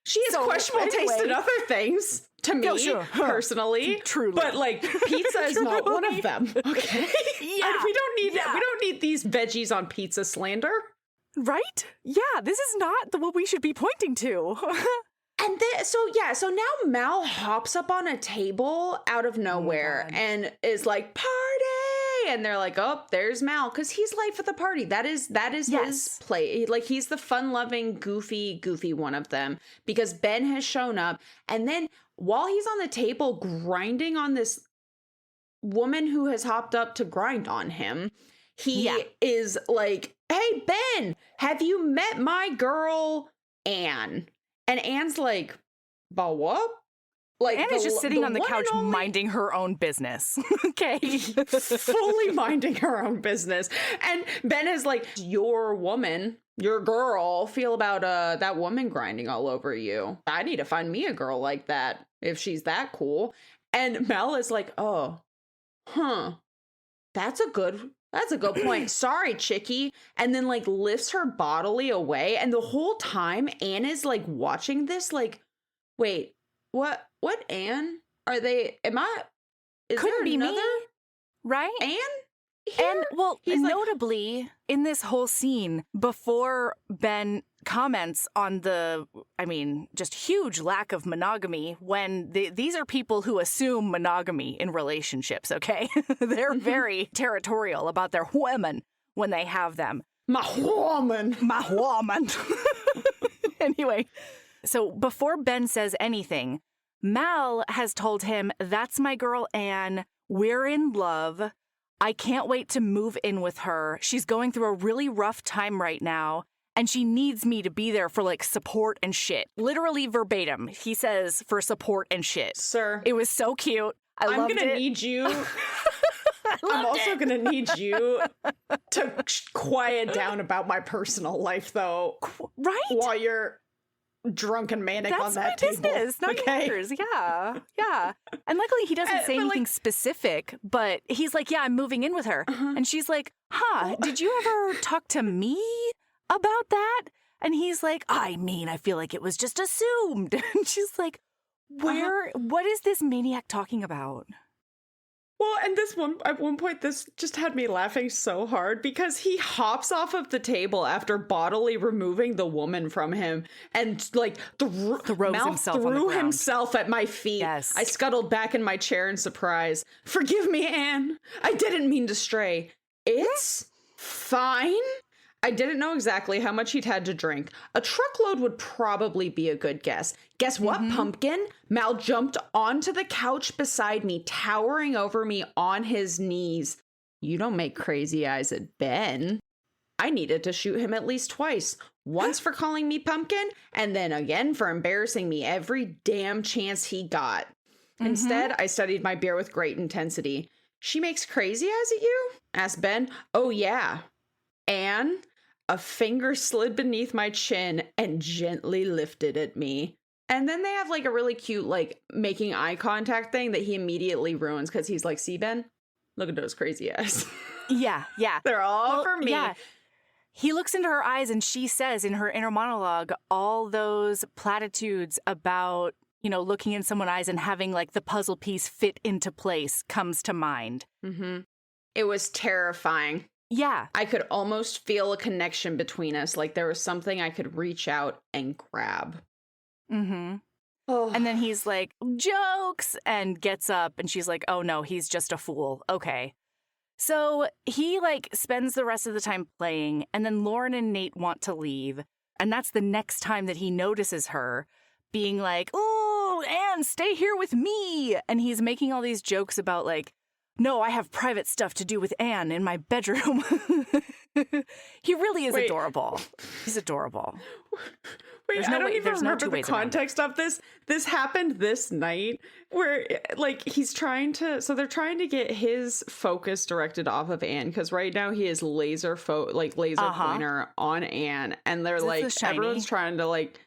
She has questionable taste in other things, to me, personally. Truly. But, like, pizza is not one of them, okay? Yeah. We don't need these veggies on pizza slander. Right? Yeah, this is not what we should be pointing to. And then, so now Mal hops up on a table out of nowhere and is like, party! And they're like, oh, there's Mal, because he's late for the party. That is his play. Like, he's the fun-loving, goofy one of them, because Ben has shown up. And then while he's on the table grinding on this woman who has hopped up to grind on him, he is like, hey, Ben, have you met my girl, Anne? And Anne's like, but what? Like, Anne is just sitting on the couch minding her own business. Okay. Fully minding her own business. And Ben is like, your woman, your girl, feel about that woman grinding all over you. I need to find me a girl like that if she's that cool. And Mel is like, oh, that's a good point. Sorry, chickie. And then like lifts her bodily away. And the whole time Anne is like watching this like, wait, what Anne? Is Couldn't there be another me, right? Anne? Here? And well, He's notably like, in this whole scene, before Ben comments on the, just huge lack of monogamy, when these are people who assume monogamy in relationships, okay? They're very territorial about their women when they have them. My woman. Anyway, so before Ben says anything, Mal has told him, that's my girl Anne, we're in love. I can't wait to move in with her. She's going through a really rough time right now, and she needs me to be there for, like, support and shit. Literally verbatim, he says, for support and shit. Sir. It was so cute. I'm going to need you. I'm also going to need you to quiet down about my personal life, though. Right? While you're drunk and manic That's on that my table. business, not yours. Yeah. Yeah. And luckily he doesn't say anything specific, but he's like, yeah, I'm moving in with her. And she's like, did you ever talk to me about that? And he's like, I mean, I feel like it was just assumed. And she's like, what is this maniac talking about? Well, and at one point, this just had me laughing so hard because he hops off of the table after bodily removing the woman from him and like threw himself at my feet. Yes. I scuttled back in my chair in surprise. Forgive me, Anne. I didn't mean to stray. It's fine. I didn't know exactly how much he'd had to drink. A truckload would probably be a good guess. Guess what, Pumpkin? Mal jumped onto the couch beside me, towering over me on his knees. You don't make crazy eyes at Ben. I needed to shoot him at least twice. Once for calling me Pumpkin, and then again for embarrassing me every damn chance he got. Instead, I studied my beer with great intensity. She makes crazy eyes at you? Asked Ben. Oh, yeah. Anne? A finger slid beneath my chin and gently lifted at me. And then they have like a really cute, like making eye contact thing that he immediately ruins because he's like, see, Ben, look at those crazy eyes. Yeah. They're all for me. Yeah. He looks into her eyes and she says in her inner monologue, all those platitudes about, you know, looking in someone's eyes and having like the puzzle piece fit into place comes to mind. It was terrifying. Yeah. I could almost feel a connection between us, like there was something I could reach out and grab. Oh. And then he's like, jokes, and gets up, and she's like, oh no, he's just a fool. Okay. So he like spends the rest of the time playing, and then Lauren and Nate want to leave, and that's the next time that he notices her being like, oh, Anne, stay here with me. And he's making all these jokes about like, no, I have private stuff to do with Anne in my bedroom. He really is adorable. He's adorable. Wait, I don't even remember the context of this. This happened this night where like he's trying to, so they're trying to get his focus directed off of Anne because right now he is laser pointer on Anne, and they're like, everyone's trying to like,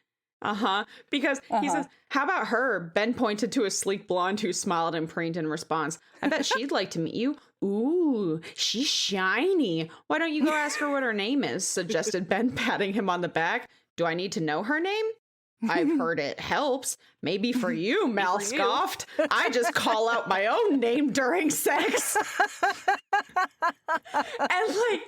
because he says, how about her? Ben pointed to a sleek blonde who smiled and preened in response. I bet she'd like to meet you. Ooh, she's shiny. Why don't you go ask her what her name is? Suggested Ben, patting him on the back. Do I need to know her name? I've heard it helps. Maybe for you, Mal scoffed. I just call out my own name during sex. And like,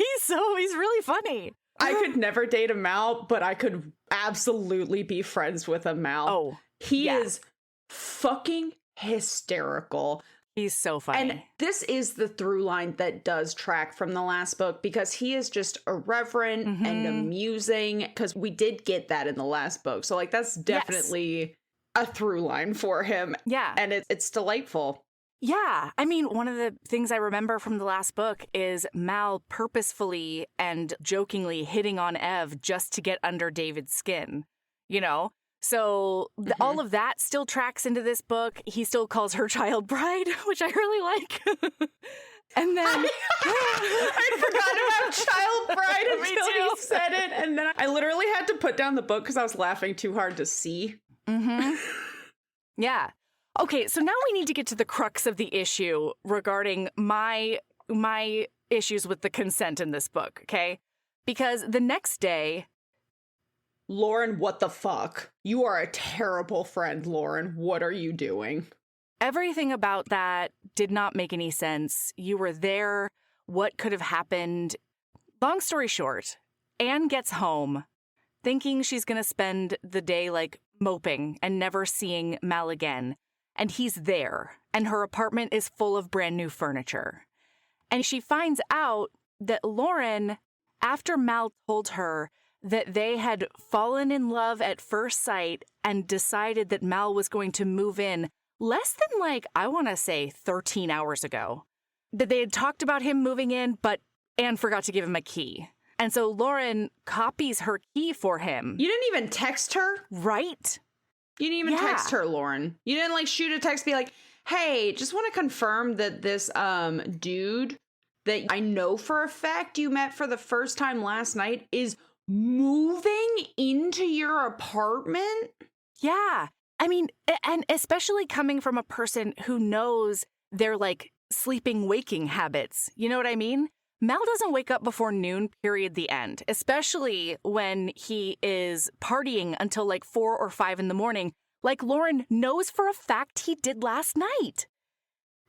he's really funny. I could never date a Mal, but I could absolutely be friends with a Mal. Oh, he is fucking hysterical. He's so funny. And this is the through line that does track from the last book because he is just irreverent and amusing, because we did get that in the last book. So like that's definitely a through line for him. Yeah. And it's delightful. Yeah. I mean, one of the things I remember from the last book is Mal purposefully and jokingly hitting on Ev just to get under David's skin, you know? So all of that still tracks into this book. He still calls her child bride, which I really like. And then I forgot about child bride until he said it. And then I literally had to put down the book because I was laughing too hard to see. Yeah. Okay, so now we need to get to the crux of the issue regarding my issues with the consent in this book, okay? Because the next day... Lauren, what the fuck? You are a terrible friend, Lauren. What are you doing? Everything about that did not make any sense. You were there. What could have happened? Long story short, Anne gets home thinking she's going to spend the day like moping and never seeing Mal again. And he's there, and her apartment is full of brand new furniture. And she finds out that Lauren, after Mal told her that they had fallen in love at first sight and decided that Mal was going to move in less than like, I want to say 13 hours ago, that they had talked about him moving in, but Anne forgot to give him a key. And so Lauren copies her key for him. You didn't even text her? Right? You didn't even text her, Lauren. You didn't like shoot a text, be like, hey, just want to confirm that this dude that I know for a fact you met for the first time last night is moving into your apartment? Yeah. I mean, and especially coming from a person who knows their like sleeping waking habits. You know what I mean? Mal doesn't wake up before noon, period, the end, especially when he is partying until like 4 or 5 in the morning, like Lauren knows for a fact he did last night.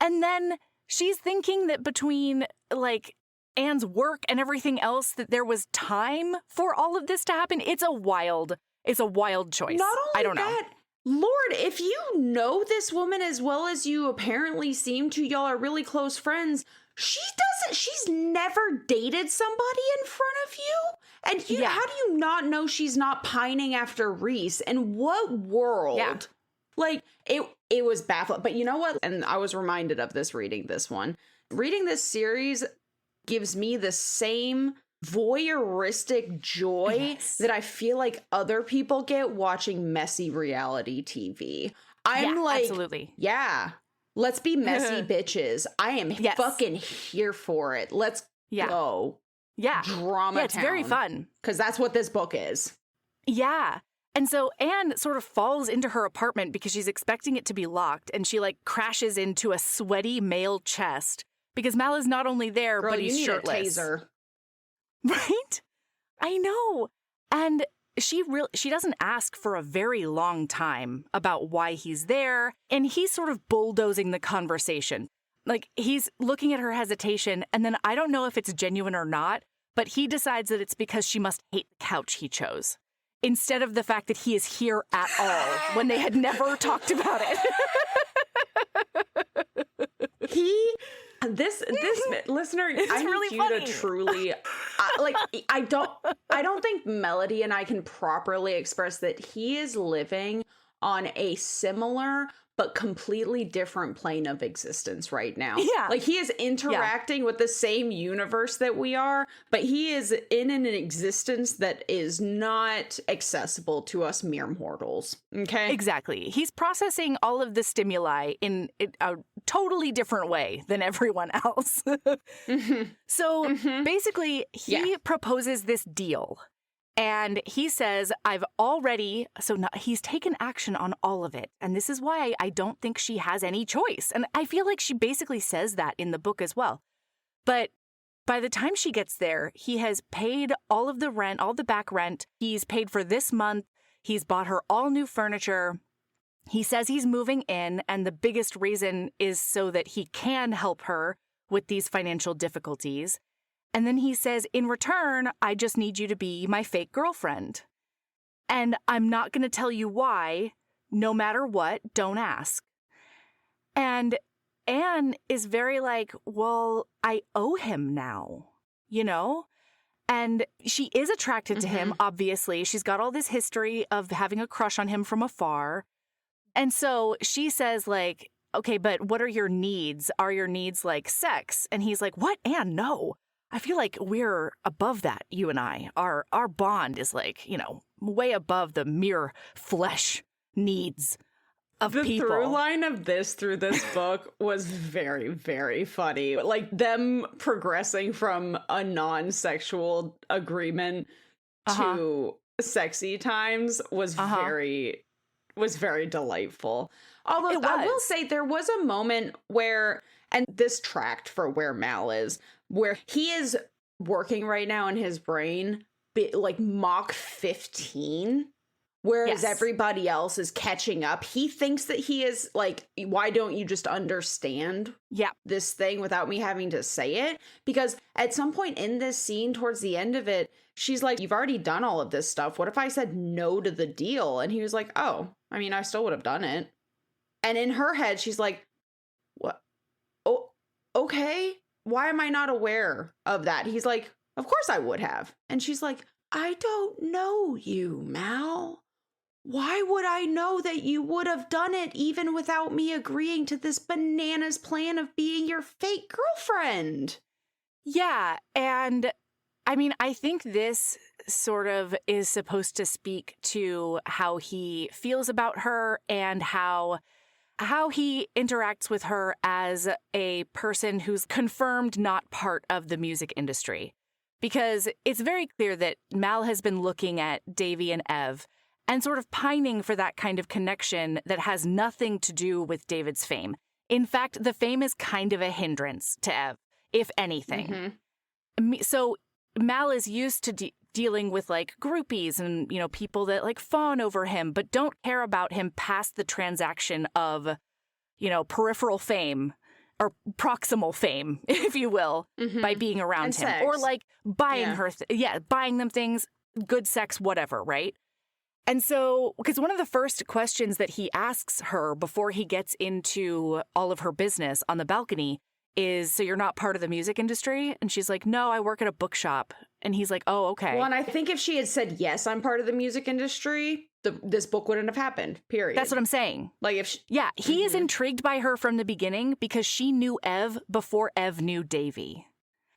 And then she's thinking that between like Anne's work and everything else that there was time for all of this to happen. It's a wild choice. Not only I don't know. that, Lord, if you know this woman as well as you apparently seem to, y'all are really close friends, she's never dated somebody in front of you. And how do you not know she's not pining after Reese? And what world? Yeah. Like, it was baffling. But you know what? And I was reminded of this reading this one. Reading this series gives me the same voyeuristic joy that I feel like other people get watching messy reality TV. I'm like, absolutely. Yeah, let's be messy bitches. I am fucking here for it. Let's go. Yeah. Drama it's very fun. Because that's what this book is. Yeah. And so Anne sort of falls into her apartment because she's expecting it to be locked, and she like crashes into a sweaty male chest because Mal is not only there, Girl, but he's you need shirtless. a taser. Right? I know. And she doesn't ask for a very long time about why he's there, and he's sort of bulldozing the conversation. Like, he's looking at her hesitation, and then I don't know if it's genuine or not, but he decides that it's because she must hate the couch he chose, instead of the fact that he is here at all when they had never talked about it. This listener, it's I really need funny. you to truly, I don't think Melody and I can properly express that he is living on a similar but completely different plane of existence right now. Yeah. Like, he is interacting with the same universe that we are, but he is in an existence that is not accessible to us mere mortals. Okay? Exactly. He's processing all of the stimuli in a totally different way than everyone else. So basically, he proposes this deal. And he says, he's taken action on all of it. And this is why I don't think she has any choice. And I feel like she basically says that in the book as well. But by the time she gets there, he has paid all of the rent, all the back rent. He's paid for this month. He's bought her all new furniture. He says he's moving in. And the biggest reason is so that he can help her with these financial difficulties. And then he says, in return, I just need you to be my fake girlfriend. And I'm not going to tell you why. No matter what, don't ask. And Anne is very like, well, I owe him now, you know? And she is attracted to him, obviously. She's got all this history of having a crush on him from afar. And so she says, like, okay, but what are your needs? Are your needs like sex? And he's like, what? Anne, no. I feel like we're above that, you and I. Our bond is like, you know, way above the mere flesh needs of people. The through line of through this book was very, very funny. Like, them progressing from a non-sexual agreement to sexy times was very delightful. Although I will say there was a moment where, and this tracked for where Mal is, where he is working right now in his brain, like Mach 15, whereas everybody else is catching up. He thinks that he is like, why don't you just understand this thing without me having to say it? Because at some point in this scene, towards the end of it, she's like, you've already done all of this stuff. What if I said no to the deal? And he was like, oh, I mean, I still would have done it. And in her head, she's like, what? Oh, okay. Why am I not aware of that? He's like, of course I would have. And she's like, I don't know you, Mal. Why would I know that you would have done it even without me agreeing to this bananas plan of being your fake girlfriend? Yeah. And I mean, I think this sort of is supposed to speak to how he feels about her and how he interacts with her as a person who's confirmed not part of the music industry. because it's very clear that Mal has been looking at Davy and Ev and sort of pining for that kind of connection that has nothing to do with David's fame. In fact, the fame is kind of a hindrance to Ev, if anything. So Mal is used to dealing with like groupies and, people that like fawn over him, but don't care about him past the transaction of, peripheral fame or proximal fame, if you will, by being around And him sex. or like buying buying them things, good sex, whatever, right? And so, because one of the first questions that he asks her before he gets into all of her business on the balcony is, so you're not part of the music industry? And she's like, no, I work at a bookshop. And he's like, oh, okay. Well, and I think if she had said, yes, I'm part of the music industry, this book wouldn't have happened, period. That's what I'm saying. Like if he is intrigued by her from the beginning because she knew Ev before Ev knew Davy.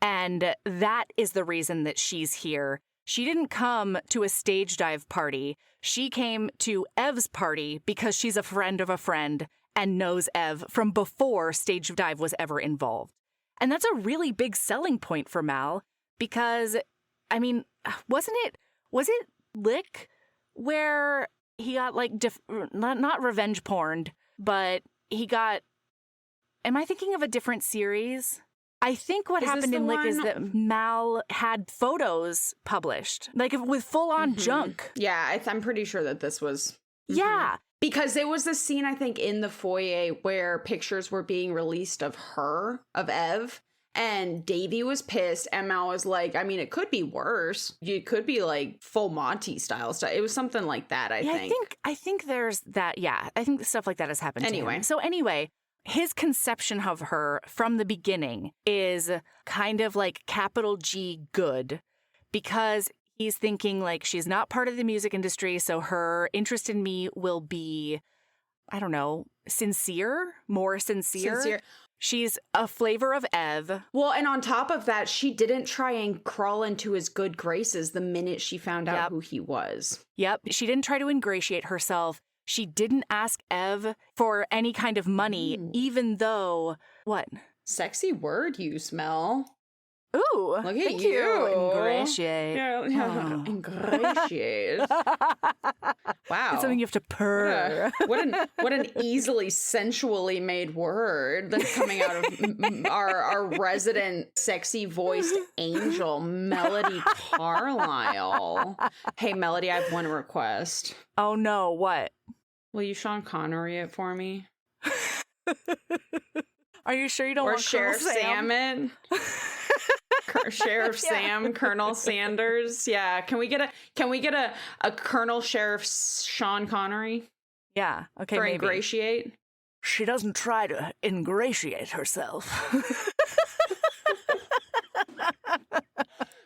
And that is the reason that she's here. She didn't come to a stage dive party. She came to Ev's party because she's a friend of a friend and knows Ev from before stage dive was ever involved. And that's a really big selling point for Mal because, I mean, was it Lick where he got like, not revenge porned, but he got, am I thinking of a different series? I think what happened in Lick is that Mal had photos published, like with full-on junk. Yeah, I'm pretty sure that this was... Yeah. Because there was this scene, I think, in the foyer where pictures were being released of her, of Ev, and Davy was pissed, and Mal was like, I mean, it could be worse. It could be like full Monty style stuff. It was something like that, I think. I think there's that, yeah. I think stuff like that has happened to him. So anyway... His conception of her from the beginning is kind of like capital G good because he's thinking like she's not part of the music industry, so her interest in me will be, I don't know, more sincere. She's a flavor of Ev. Well, and on top of that, she didn't try and crawl into his good graces the minute she found out who he was. Yep. She didn't try to ingratiate herself. She didn't ask Ev for any kind of money, even though... What? Sexy word you smell. Ooh, look at thank you. Ingratiate. Yeah. Ingratiate. Wow. It's something you have to purr. What an easily sensually made word that's coming out of our resident sexy voiced angel, Melody Carlisle. Hey, Melody, I have one request. Oh no, what? Will you Sean Connery it for me? Are you sure you don't want Sheriff Colonel Salmon? Sheriff Sam, Colonel Sanders. Yeah, can we get a Colonel Sheriff Sean Connery? Yeah, okay, for maybe. Ingratiate. She doesn't try to ingratiate herself.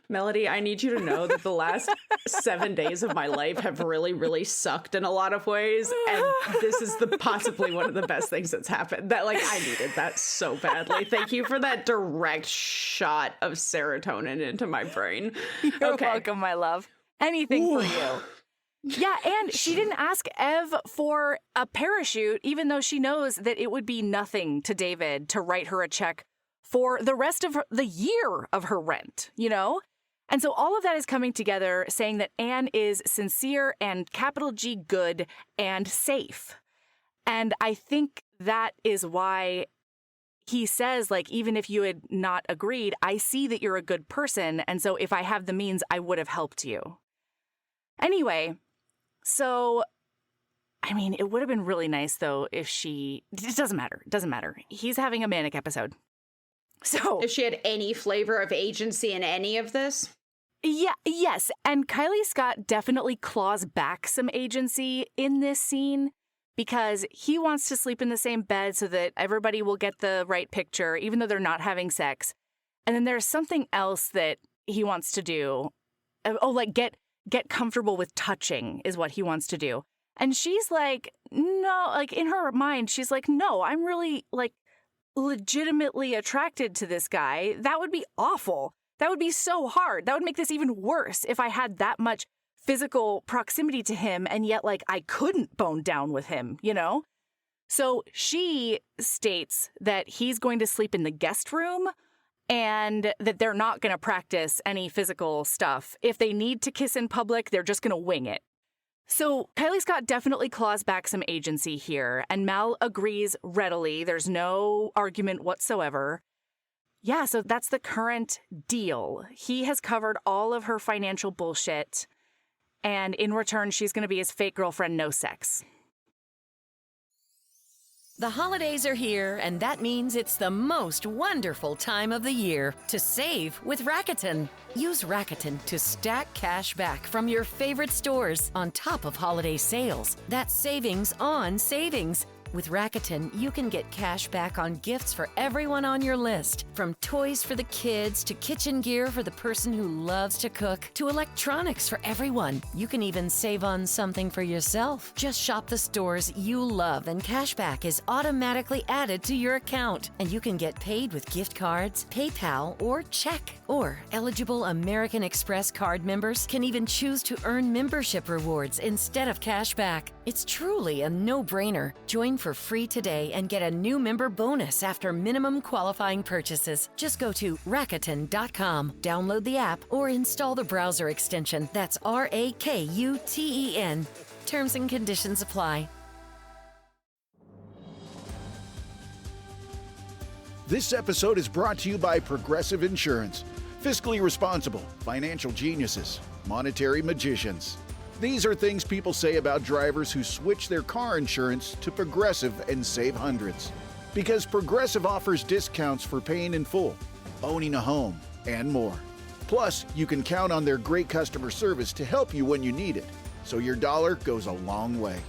Melody, I need you to know that the last 7 days of my life have really, really sucked in a lot of ways, and this is possibly one of the best things that's happened. That, like, I needed that so badly. Thank you for that direct shot of serotonin into my brain. You're welcome, my love. Anything for you. Yeah, and she didn't ask Ev for a parachute, even though she knows that it would be nothing to David to write her a check for the rest of the year of her rent, you know? And so all of that is coming together, saying that Anne is sincere and capital G good and safe. And I think that is why he says, like, even if you had not agreed, I see that you're a good person. And so if I have the means, I would have helped you. Anyway, so, I mean, it would have been really nice, though, if it doesn't matter. It doesn't matter. He's having a manic episode. So if she had any flavor of agency in any of this? Yeah, yes. And Kylie Scott definitely claws back some agency in this scene because he wants to sleep in the same bed so that everybody will get the right picture, even though they're not having sex. And then there's something else that he wants to do. Oh, like get comfortable with touching is what he wants to do. And she's like, no, like in her mind, she's like, no, I'm really like legitimately attracted to this guy. That would be awful. That would be so hard. That would make this even worse if I had that much physical proximity to him and yet like I couldn't bone down with him, you know? So she states that he's going to sleep in the guest room and that they're not going to practice any physical stuff. If they need to kiss in public, they're just going to wing it. So Kylie Scott definitely claws back some agency here, and Mal agrees readily. There's no argument whatsoever. Yeah, so that's the current deal. He has covered all of her financial bullshit, and in return, she's going to be his fake girlfriend, no sex. The holidays are here, and that means it's the most wonderful time of the year to save with Rakuten. Use Rakuten to stack cash back from your favorite stores on top of holiday sales. That's savings on savings. With Rakuten, you can get cash back on gifts for everyone on your list. From toys for the kids to kitchen gear for the person who loves to cook to electronics for everyone. You can even save on something for yourself. Just shop the stores you love and cash back is automatically added to your account. And you can get paid with gift cards, PayPal, or check. Or eligible American Express card members can even choose to earn membership rewards instead of cash back. It's truly a no-brainer. Join for free today and get a new member bonus after minimum qualifying purchases. Just go to Rakuten.com, download the app, or install the browser extension. That's Rakuten. Terms and conditions apply. This episode is brought to you by Progressive Insurance. Fiscally responsible, financial geniuses, monetary magicians. These are things people say about drivers who switch their car insurance to Progressive and save hundreds. Because Progressive offers discounts for paying in full, owning a home, and more. Plus, you can count on their great customer service to help you when you need it, so your dollar goes a long way.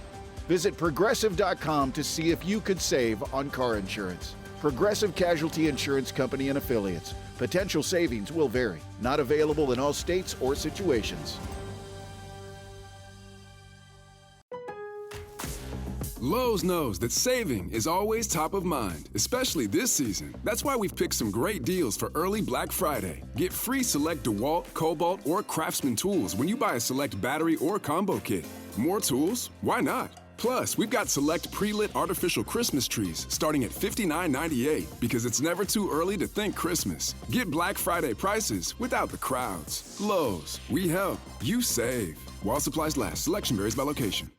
Visit Progressive.com to see if you could save on car insurance. Progressive Casualty Insurance Company and Affiliates. Potential savings will vary. Not available in all states or situations. Lowe's knows that saving is always top of mind, especially this season. That's why we've picked some great deals for early Black Friday. Get free select DeWalt, Cobalt, or Craftsman tools when you buy a select battery or combo kit. More tools? Why not? Plus, we've got select pre-lit artificial Christmas trees starting at $59.98 because it's never too early to think Christmas. Get Black Friday prices without the crowds. Lowe's, we help, you save. While supplies last, selection varies by location.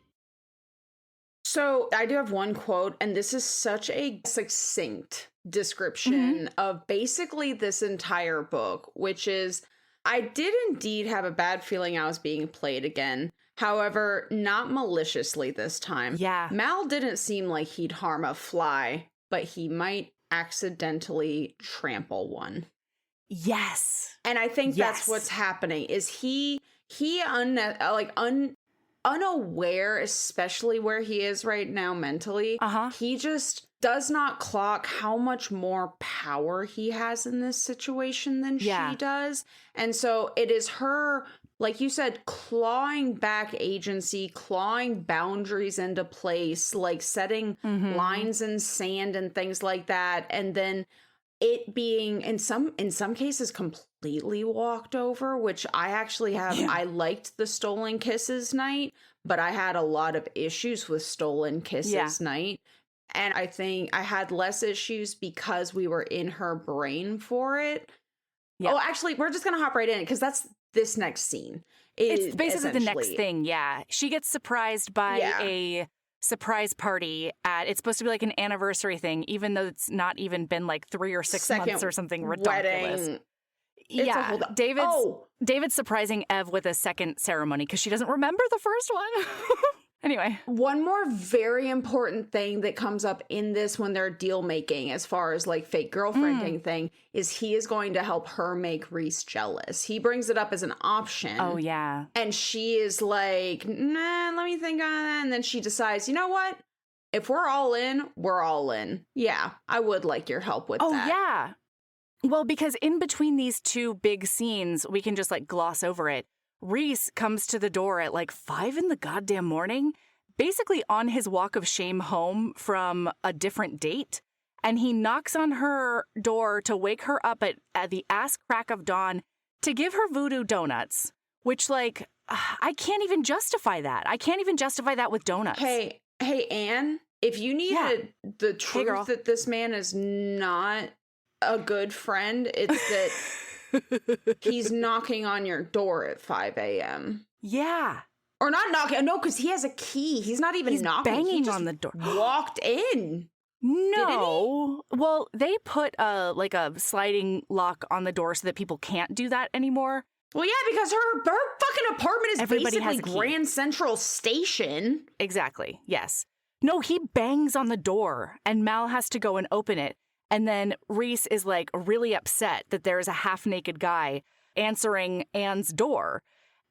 So I do have one quote, and this is such a succinct description of basically this entire book, which is, I did indeed have a bad feeling I was being played again. However, not maliciously this time. Yeah. Mal didn't seem like he'd harm a fly, but he might accidentally trample one. Yes. And I think that's what's happening, is he unaware, especially where he is right now mentally. He just does not clock how much more power he has in this situation than she does. And so it is her, like you said, clawing back agency, clawing boundaries into place, like setting lines in sand and things like that. And then it being in some cases completely walked over, which I actually have. I liked the stolen kisses night, but I had a lot of issues with stolen kisses night. And I think I had less issues because we were in her brain for it. Oh, actually, we're just going to hop right in because that's this next scene. It's basically the next thing. Yeah. She gets surprised by a surprise party it's supposed to be like an anniversary thing, even though it's not even been like 3 or 6 months or something ridiculous. David's surprising Ev with a second ceremony because she doesn't remember the first one. Anyway, one more very important thing that comes up in this when they're deal making, as far as like fake girlfriending thing, is he is going to help her make Reese jealous. He brings it up as an option. Oh, yeah. And she is like, nah, let me think on that. And then she decides, you know what? If we're all in, we're all in. Yeah, I would like your help with that. Oh, yeah. Well, because in between these two big scenes, we can just like gloss over it. Reese comes to the door at like 5 in the goddamn morning, basically on his walk of shame home from a different date. And he knocks on her door to wake her up at the ass crack of dawn to give her voodoo donuts, which like, I can't even justify that. I can't even justify that with donuts. Hey, Anne, if you need the truth that this man is not a good friend, it's that he's knocking on your door at 5 a.m. Yeah. Or not knocking. No, because he has a key. He's not even knocking. Banging he just on the door. Walked in. No. Well, they put a sliding lock on the door so that people can't do that anymore. Well, yeah, because her fucking apartment is Everybody has basically a key. Grand Central Station. Exactly. Yes. No, he bangs on the door and Mal has to go and open it. And then Reese is like really upset that there's a half-naked guy answering Anne's door.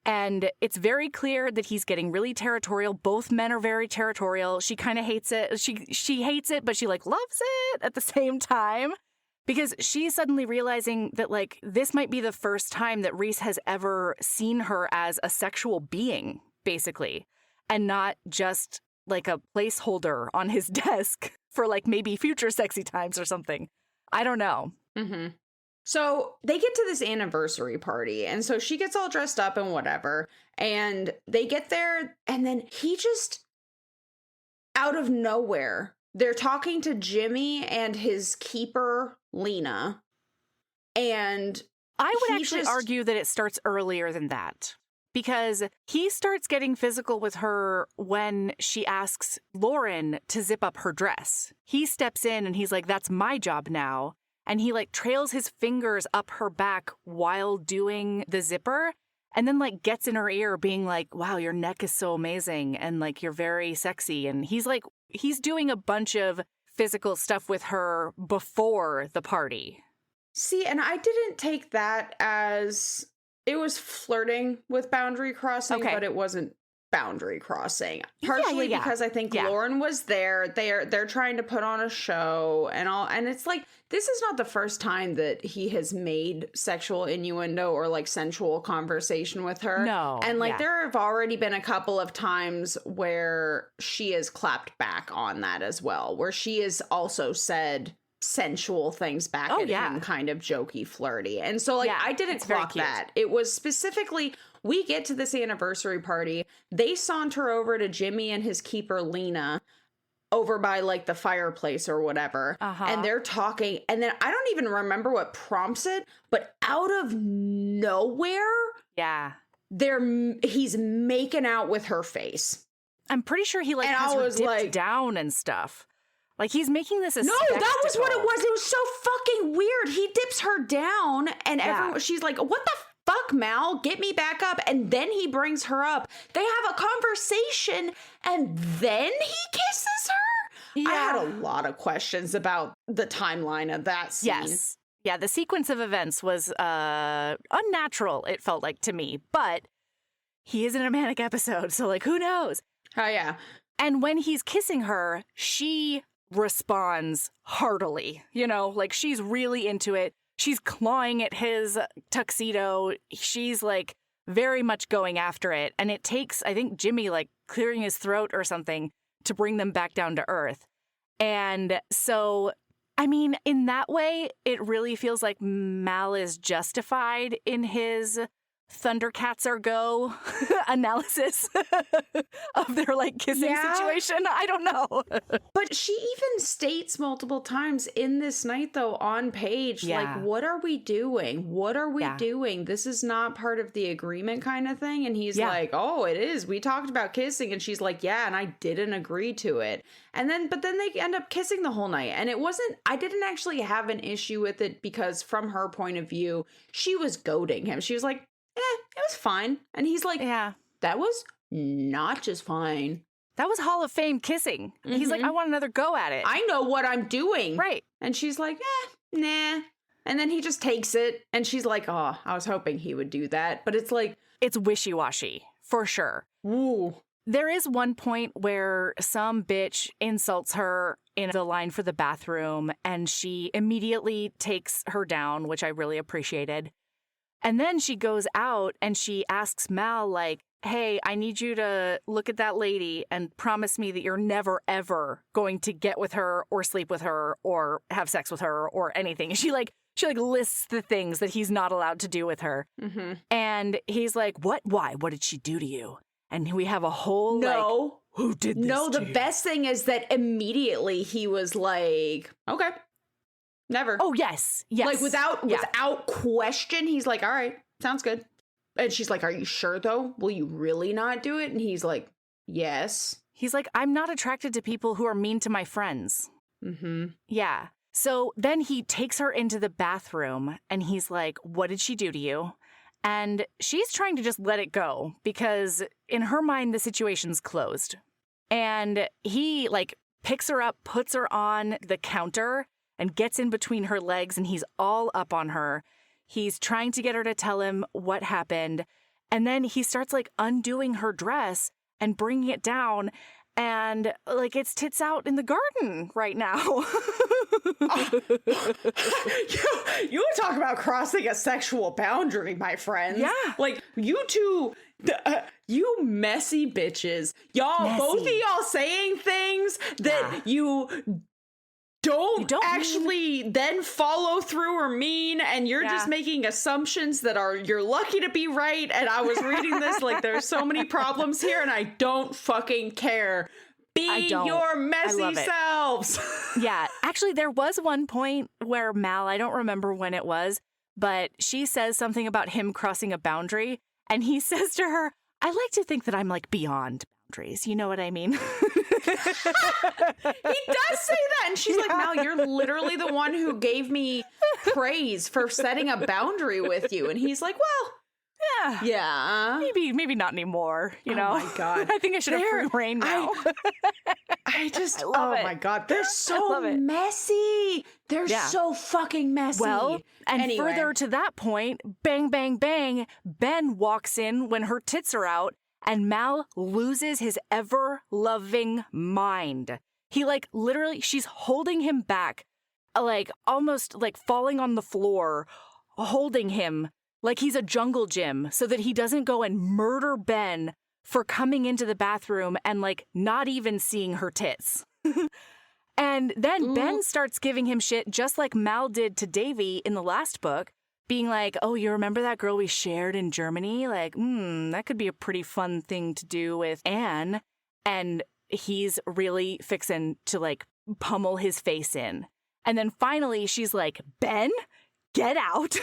And it's very clear that he's getting really territorial. Both men are very territorial. She kind of hates it. She hates it, but she like loves it at the same time. Because she's suddenly realizing that, like, this might be the first time that Reese has ever seen her as a sexual being, basically, and not just, like, a placeholder on his desk for, like, maybe future sexy times or something. I don't know. Mm-hmm. So they get to this anniversary party, and so she gets all dressed up and whatever, and they get there, and then he just, out of nowhere, they're talking to Jimmy and his keeper, Lena, and I would actually argue that it starts earlier than that, because he starts getting physical with her when she asks Lauren to zip up her dress. He steps in and he's like, that's my job now. And he like trails his fingers up her back while doing the zipper and then like gets in her ear being like, wow, your neck is so amazing. And like, you're very sexy. And he's doing a bunch of physical stuff with her before the party. See, and I didn't take that as it was flirting with boundary crossing, but it wasn't boundary crossing. Partially because I think Lauren was there. They're trying to put on a show and all, and it's like this is not the first time that he has made sexual innuendo or like sensual conversation with her. No. And like there have already been a couple of times where she has clapped back on that as well, where she has also said sensual things back at him, kind of jokey, flirty. And so like I didn't clock that. It was specifically, we get to this anniversary party, they saunter over to Jimmy and his keeper Lena over by like the fireplace or whatever, and they're talking, and then I don't even remember what prompts it, but out of nowhere, he's making out with her face. I'm pretty sure he like has her dipped down and stuff. Like, he's making this a spectacle. No, that was what it was. It was so fucking weird. He dips her down, and everyone, she's like, what the fuck, Mal? Get me back up. And then he brings her up. They have a conversation, and then he kisses her? I had a lot of questions about the timeline of that scene. Yes. Yeah, the sequence of events was unnatural, it felt like to me. But he is in a manic episode, so, like, who knows? Oh, yeah. And when he's kissing her, she responds heartily, you know, like she's really into it. She's clawing at his tuxedo. She's like very much going after it. And it takes, I think, Jimmy like clearing his throat or something to bring them back down to earth. And so, I mean, in that way, it really feels like Mal is justified in his Thundercats are go analysis of their like kissing situation. I don't know. But she even states multiple times in this night though on page, like, what are we doing? What are we doing? This is not part of the agreement kind of thing. And he's like, oh, it is. We talked about kissing. And she's like, yeah, and I didn't agree to it. And then, but then they end up kissing the whole night. And it wasn't, I didn't actually have an issue with it because from her point of view, she was goading him. She was like, it was fine. And he's like, that was not just fine. That was Hall of Fame kissing. Mm-hmm. He's like, I want another go at it. I know what I'm doing. Right. And she's like, nah. And then he just takes it. And she's like, oh, I was hoping he would do that. But it's like, it's wishy-washy, for sure. Ooh. There is one point where some bitch insults her in the line for the bathroom, and she immediately takes her down, which I really appreciated. And then she goes out and she asks Mal, like, hey, I need you to look at that lady and promise me that you're never, ever going to get with her or sleep with her or have sex with her or anything. She lists the things that he's not allowed to do with her. Mm-hmm. And he's like, what? Why? What did she do to you? And we have a whole, who did this? No, the best thing is that immediately he was like, okay. Never. Oh, yes. Yes. Like without question, he's like, all right, sounds good. And she's like, are you sure though? Will you really not do it? And he's like, yes. He's like, I'm not attracted to people who are mean to my friends. Mm-hmm. Yeah. So then he takes her into the bathroom and he's like, what did she do to you? And she's trying to just let it go because in her mind, the situation's closed. And he like picks her up, puts her on the counter and gets in between her legs and he's all up on her. He's trying to get her to tell him what happened. And then he starts like undoing her dress and bringing it down. And like it's tits out in the garden right now. You talk about crossing a sexual boundary, my friends. Yeah. Like you two, you messy bitches. Y'all, both of y'all saying things that you don't actually then follow through or mean, and you're just making assumptions that you're lucky to be right. And I was reading this like there's so many problems here and I don't fucking care. Be your messy selves. Yeah, actually there was one point where Mal, I don't remember when it was, but she says something about him crossing a boundary and he says to her, I like to think that I'm like beyond boundaries. You know what I mean? He does say that. And she's like, Mal, you're literally the one who gave me praise for setting a boundary with you. And he's like, well, yeah. Maybe not anymore, you know? Oh my God. I think I should have free reign now. I love it. My God. They're so messy. They're so fucking messy. Well, and anyway. Further to that point, bang, bang, bang, Ben walks in when her tits are out and Mal loses his ever-loving mind. He like literally, she's holding him back, like almost like falling on the floor, holding him like he's a jungle gym so that he doesn't go and murder Ben for coming into the bathroom and like not even seeing her tits. And then Ben starts giving him shit just like Mal did to Davy in the last book, being like, oh, you remember that girl we shared in Germany? Like, that could be a pretty fun thing to do with Anne. And he's really fixing to like pummel his face in. And then finally she's like, Ben, get out.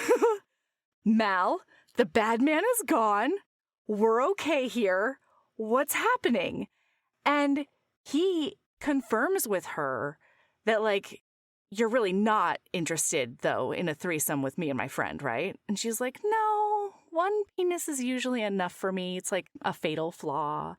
Mal, the bad man is gone. We're okay here. What's happening? And he confirms with her that, like, you're really not interested, though, in a threesome with me and my friend, right? And she's like, no, one penis is usually enough for me. It's like a fatal flaw.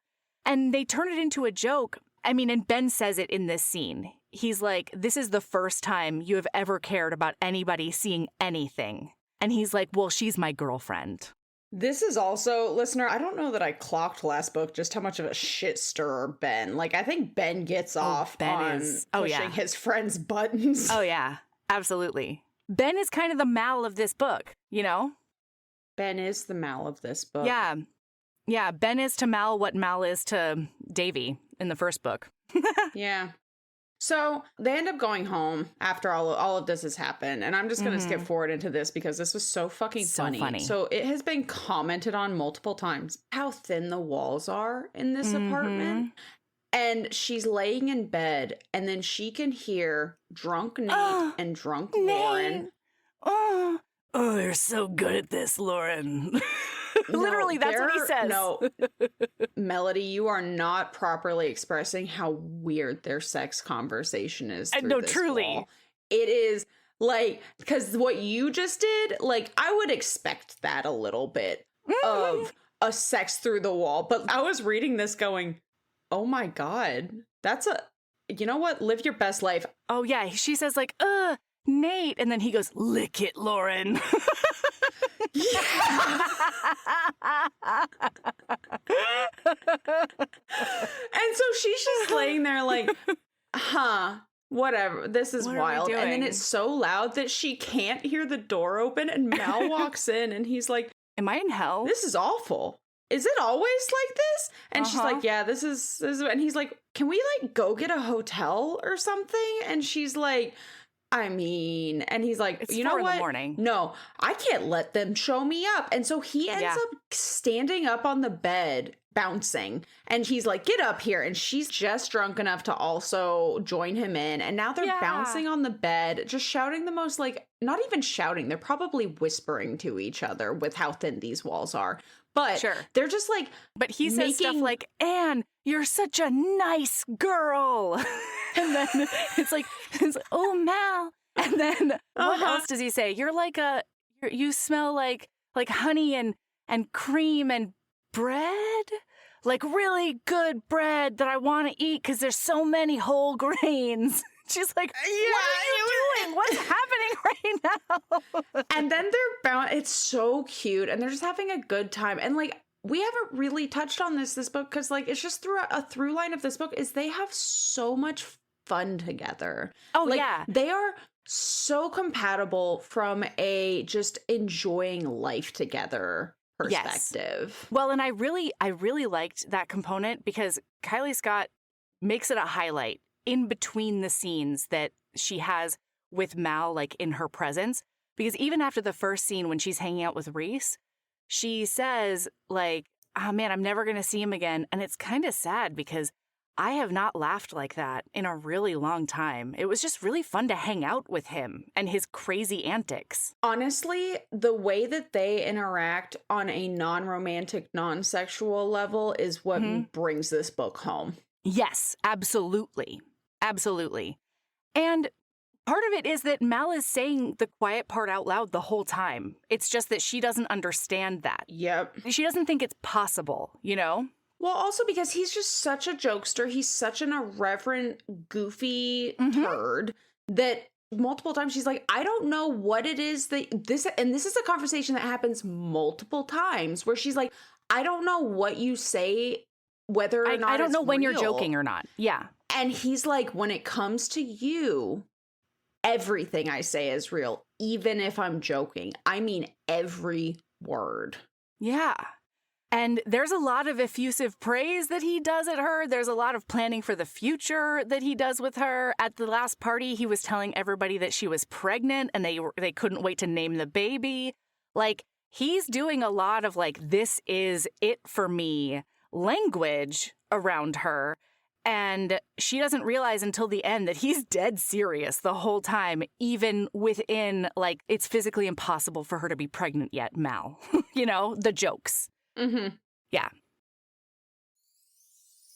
And they turn it into a joke. I mean, and Ben says it in this scene. He's like, this is the first time you have ever cared about anybody seeing anything. And he's like, well, she's my girlfriend. This is also, listener, I don't know that I clocked last book just how much of a shit stirrer Ben. Like, I think Ben gets off on pushing his friend's buttons. Oh, yeah. Absolutely. Ben is kind of the Mal of this book, you know? Ben is the Mal of this book. Yeah. Yeah, Ben is to Mal what Mal is to Davy in the first book. Yeah. So they end up going home after all of this has happened. And I'm just going to skip forward into this because this was so fucking funny. So it has been commented on multiple times how thin the walls are in this apartment. And she's laying in bed and then she can hear drunk Nate and drunk Lauren. Oh, you're so good at this, Lauren. Literally, that's what he says. No, Melody, you are not properly expressing how weird their sex conversation is. No, truly. Wall. It is like, because what you just did, like, I would expect that a little bit of a sex through the wall. But I was reading this going, oh my God, you know what? Live your best life. Oh, yeah. She says, like, Nate. And then he goes, lick it, Lauren. Yeah. And so she's just laying there like, whatever, this is wild. And then it's so loud that she can't hear the door open and Mal walks in and he's like, am I in hell? This is awful. Is it always like this? And she's like, yeah, this is, and he's like, can we like go get a hotel or something? And she's like, I mean, and he's like, it's you know what? 4 in the morning. No, I can't let them show me up. And so he ends up standing up on the bed bouncing. And he's like, get up here. And she's just drunk enough to also join him in. And now they're bouncing on the bed, just shouting the most, like, not even shouting. They're probably whispering to each other with how thin these walls are. But they're just like, but he says stuff like, Anne, you're such a nice girl. And then it's like, oh, Mal. And then what else does he say? You're like you smell like honey and cream and bread, like really good bread that I want to eat because there's so many whole grains. She's like, what are you doing? What's happening right now? And then it's so cute, and they're just having a good time. And like, we haven't really touched on this book because like it's just through a through line of this book is they have so much fun together. Oh, like, yeah. They are so compatible from a just enjoying life together perspective. Yes. Well, and I really liked that component because Kylie Scott makes it a highlight in between the scenes that she has with Mal, like in her presence. Because even after the first scene when she's hanging out with Reese, she says like, oh man, I'm never going to see him again. And it's kind of sad because I have not laughed like that in a really long time. It was just really fun to hang out with him and his crazy antics. Honestly, the way that they interact on a non-romantic, non-sexual level is what brings this book home. Yes, absolutely. Absolutely. And part of it is that Mal is saying the quiet part out loud the whole time. It's just that she doesn't understand that. Yep. She doesn't think it's possible, you know? Well, also because he's just such a jokester. He's such an irreverent, goofy turd that multiple times she's like, I don't know what it is that this is a conversation that happens multiple times where she's like, I don't know what you say, whether or not I don't know when real. You're joking or not. Yeah. And he's like, when it comes to you, everything I say is real, even if I'm joking. I mean, every word. Yeah. And there's a lot of effusive praise that he does at her. There's a lot of planning for the future that he does with her. At the last party, he was telling everybody that she was pregnant and they couldn't wait to name the baby. Like, he's doing a lot of like, this is it for me language around her. And she doesn't realize until the end that he's dead serious the whole time, even within, like, it's physically impossible for her to be pregnant yet, Mal. You know, the jokes. Mm-hmm. Yeah.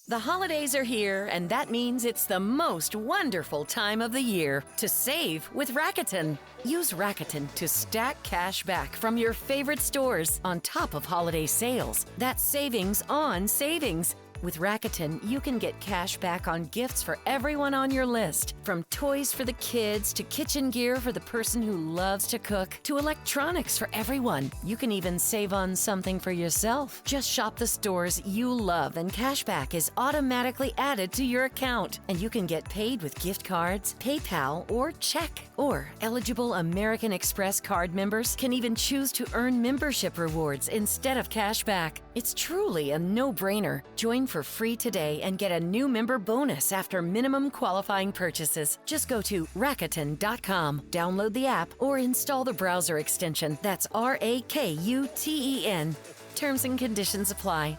The holidays are here, and that means it's the most wonderful time of the year to save with Rakuten. Use Rakuten to stack cash back from your favorite stores on top of holiday sales. That's savings on savings. With Rakuten, you can get cash back on gifts for everyone on your list. From toys for the kids, to kitchen gear for the person who loves to cook, to electronics for everyone. You can even save on something for yourself. Just shop the stores you love and cash back is automatically added to your account. And you can get paid with gift cards, PayPal, or check. Or eligible American Express card members can even choose to earn membership rewards instead of cash back. It's truly a no-brainer. Join for free today and get a new member bonus after minimum qualifying purchases. Just go to Rakuten.com, download the app, or install the browser extension. That's Rakuten. Terms and conditions apply.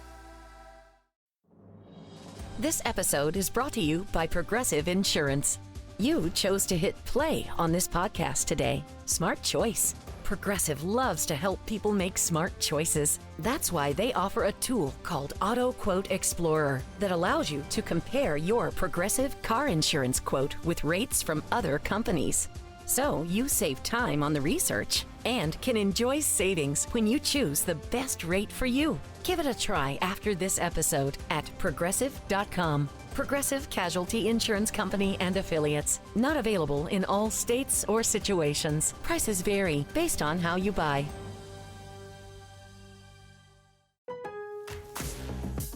This episode is brought to you by Progressive Insurance. You chose to hit play on this podcast today. Smart choice. Progressive loves to help people make smart choices. That's why they offer a tool called Auto Quote Explorer that allows you to compare your Progressive car insurance quote with rates from other companies. So you save time on the research and can enjoy savings when you choose the best rate for you. Give it a try after this episode at Progressive.com. Progressive Casualty Insurance Company and Affiliates. Not available in all states or situations. Prices vary based on how you buy.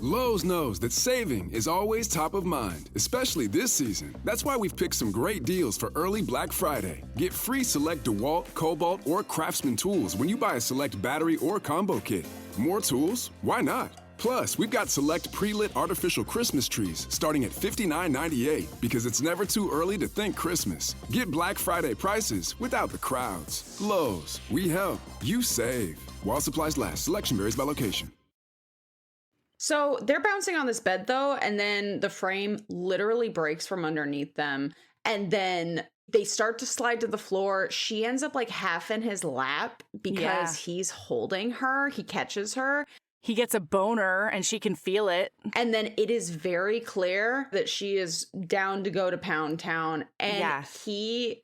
Lowe's knows that saving is always top of mind, especially this season. That's why we've picked some great deals for early Black Friday. Get free select DeWalt, Cobalt, or Craftsman tools when you buy a select battery or combo kit. More tools? Why not? Plus, we've got select pre-lit artificial Christmas trees starting at $59.98 because it's never too early to think Christmas. Get Black Friday prices without the crowds. Lowe's, we help, you save. While supplies last, selection varies by location. So they're bouncing on this bed though, and then the frame literally breaks from underneath them. And then they start to slide to the floor. She ends up like half in his lap because he's holding her. He catches her. He gets a boner and she can feel it. And then it is very clear that she is down to go to Pound Town. And he,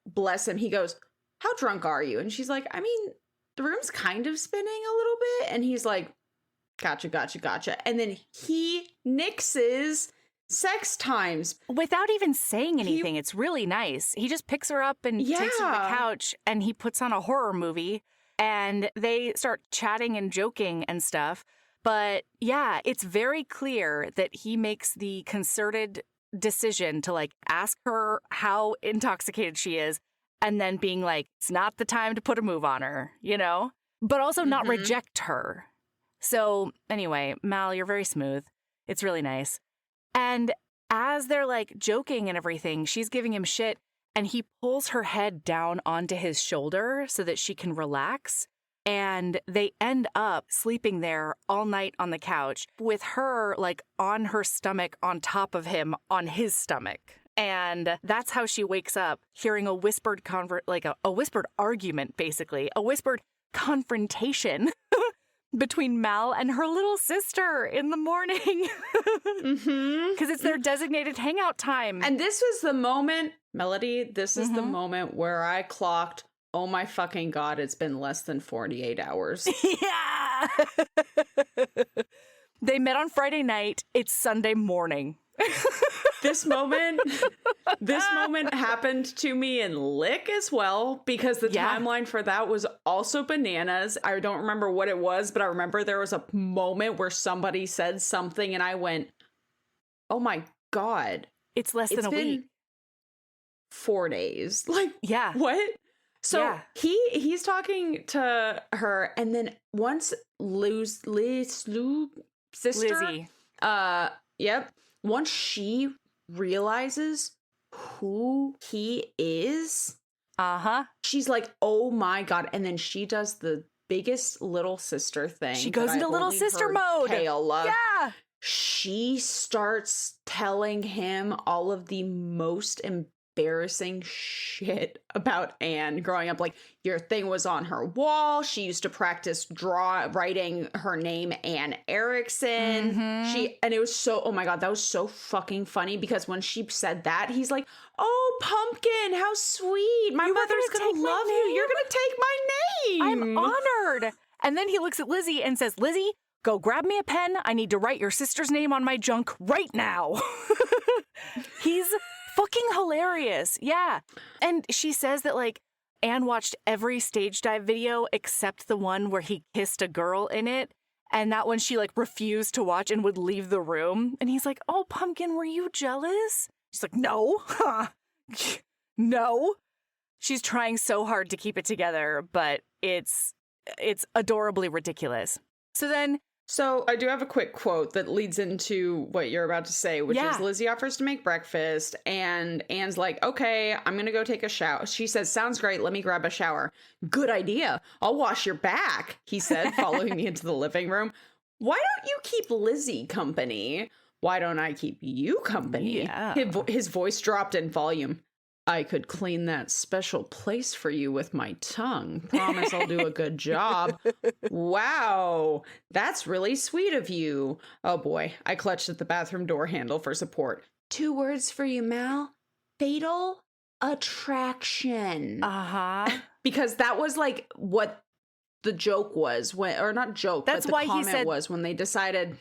bless him, he goes, how drunk are you? And she's like, I mean, the room's kind of spinning a little bit. And he's like, gotcha. And then he nixes sex times. Without even saying anything. It's really nice. He just picks her up and takes her to the couch and he puts on a horror movie and they start chatting and joking and stuff. But yeah, it's very clear that he makes the concerted decision to like ask her how intoxicated she is and then being like, it's not the time to put a move on her, you know, but also not reject her. So anyway, Mal, you're very smooth. It's really nice. And as they're like joking and everything, she's giving him shit and he pulls her head down onto his shoulder so that she can relax. And they end up sleeping there all night on the couch with her like on her stomach on top of him on his stomach. And that's how she wakes up hearing a whispered a whispered argument, basically, a whispered confrontation between Mal and her little sister in the morning. Because it's their designated hangout time. And this was the moment, Melody, this is the moment where I clocked, oh my fucking God, it's been less than 48 hours. Yeah. They met on Friday night. It's Sunday morning. This moment happened to me in Lick as well, because the timeline for that was also bananas. I don't remember what it was, but I remember there was a moment where somebody said something and I went, oh my God. It's less than a week. 4 days. Like, what? So he's talking to her, and then once Lou's sister, Lizzie. Once she realizes who he is, she's like, oh my God. And then she does the biggest little sister thing. She goes into little sister mode. Yeah. She starts telling him all of the most embarrassing shit about Anne growing up. Like, your thing was on her wall. She used to practice writing her name Anne Erickson. And it was so, oh my God, that was so fucking funny, because when she said that, he's like, oh, Pumpkin, how sweet. My mother's gonna love you. You're gonna take my name. I'm honored. And then he looks at Lizzie and says, Lizzie, go grab me a pen. I need to write your sister's name on my junk right now. He's fucking hilarious. Yeah. And she says that, like, Anne watched every stage dive video except the one where he kissed a girl in it. And that one she, like, refused to watch and would leave the room. And he's like, oh, Pumpkin, were you jealous? She's like, no. No. She's trying so hard to keep it together, but it's adorably ridiculous. So I do have a quick quote that leads into what you're about to say, which is Lizzie offers to make breakfast, and Anne's like, okay, I'm going to go take a shower. She says, sounds great. Let me grab a shower. Good idea. I'll wash your back, he said, following me into the living room. Why don't you keep Lizzie company? Why don't I keep you company? Yeah. His voice dropped in volume. I could clean that special place for you with my tongue. Promise I'll do a good job. Wow, that's really sweet of you. Oh boy, I clutched at the bathroom door handle for support. 2 words for you, Mal. Fatal attraction. Because that was like what the joke was, or not joke, that's but the why comment he said, was when they decided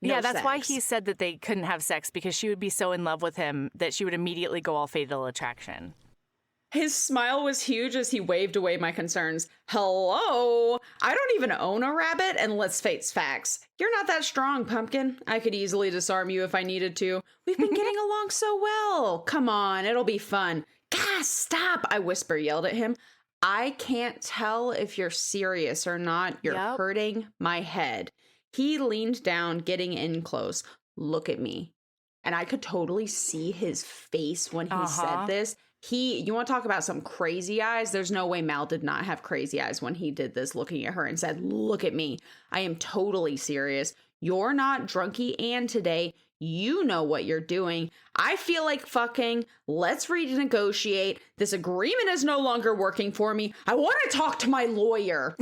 no that's sex. why he said that they couldn't have sex, because she would be so in love with him that she would immediately go all fatal attraction. His smile was huge as he waved away my concerns. Hello? I don't even own a rabbit, and let's face facts. You're not that strong, Pumpkin. I could easily disarm you if I needed to. We've been getting along so well. Come on, it'll be fun. Gosh, stop, I yelled at him. I can't tell if you're serious or not. You're hurting my head. He leaned down, getting in close. Look at me. And I could totally see his face when he said this. You want to talk about some crazy eyes? There's no way Mal did not have crazy eyes when he did this, looking at her and said, look at me. I am totally serious. You're not drunky Ann today. You know what you're doing. I feel like fucking. Let's renegotiate. This agreement is no longer working for me. I want to talk to my lawyer.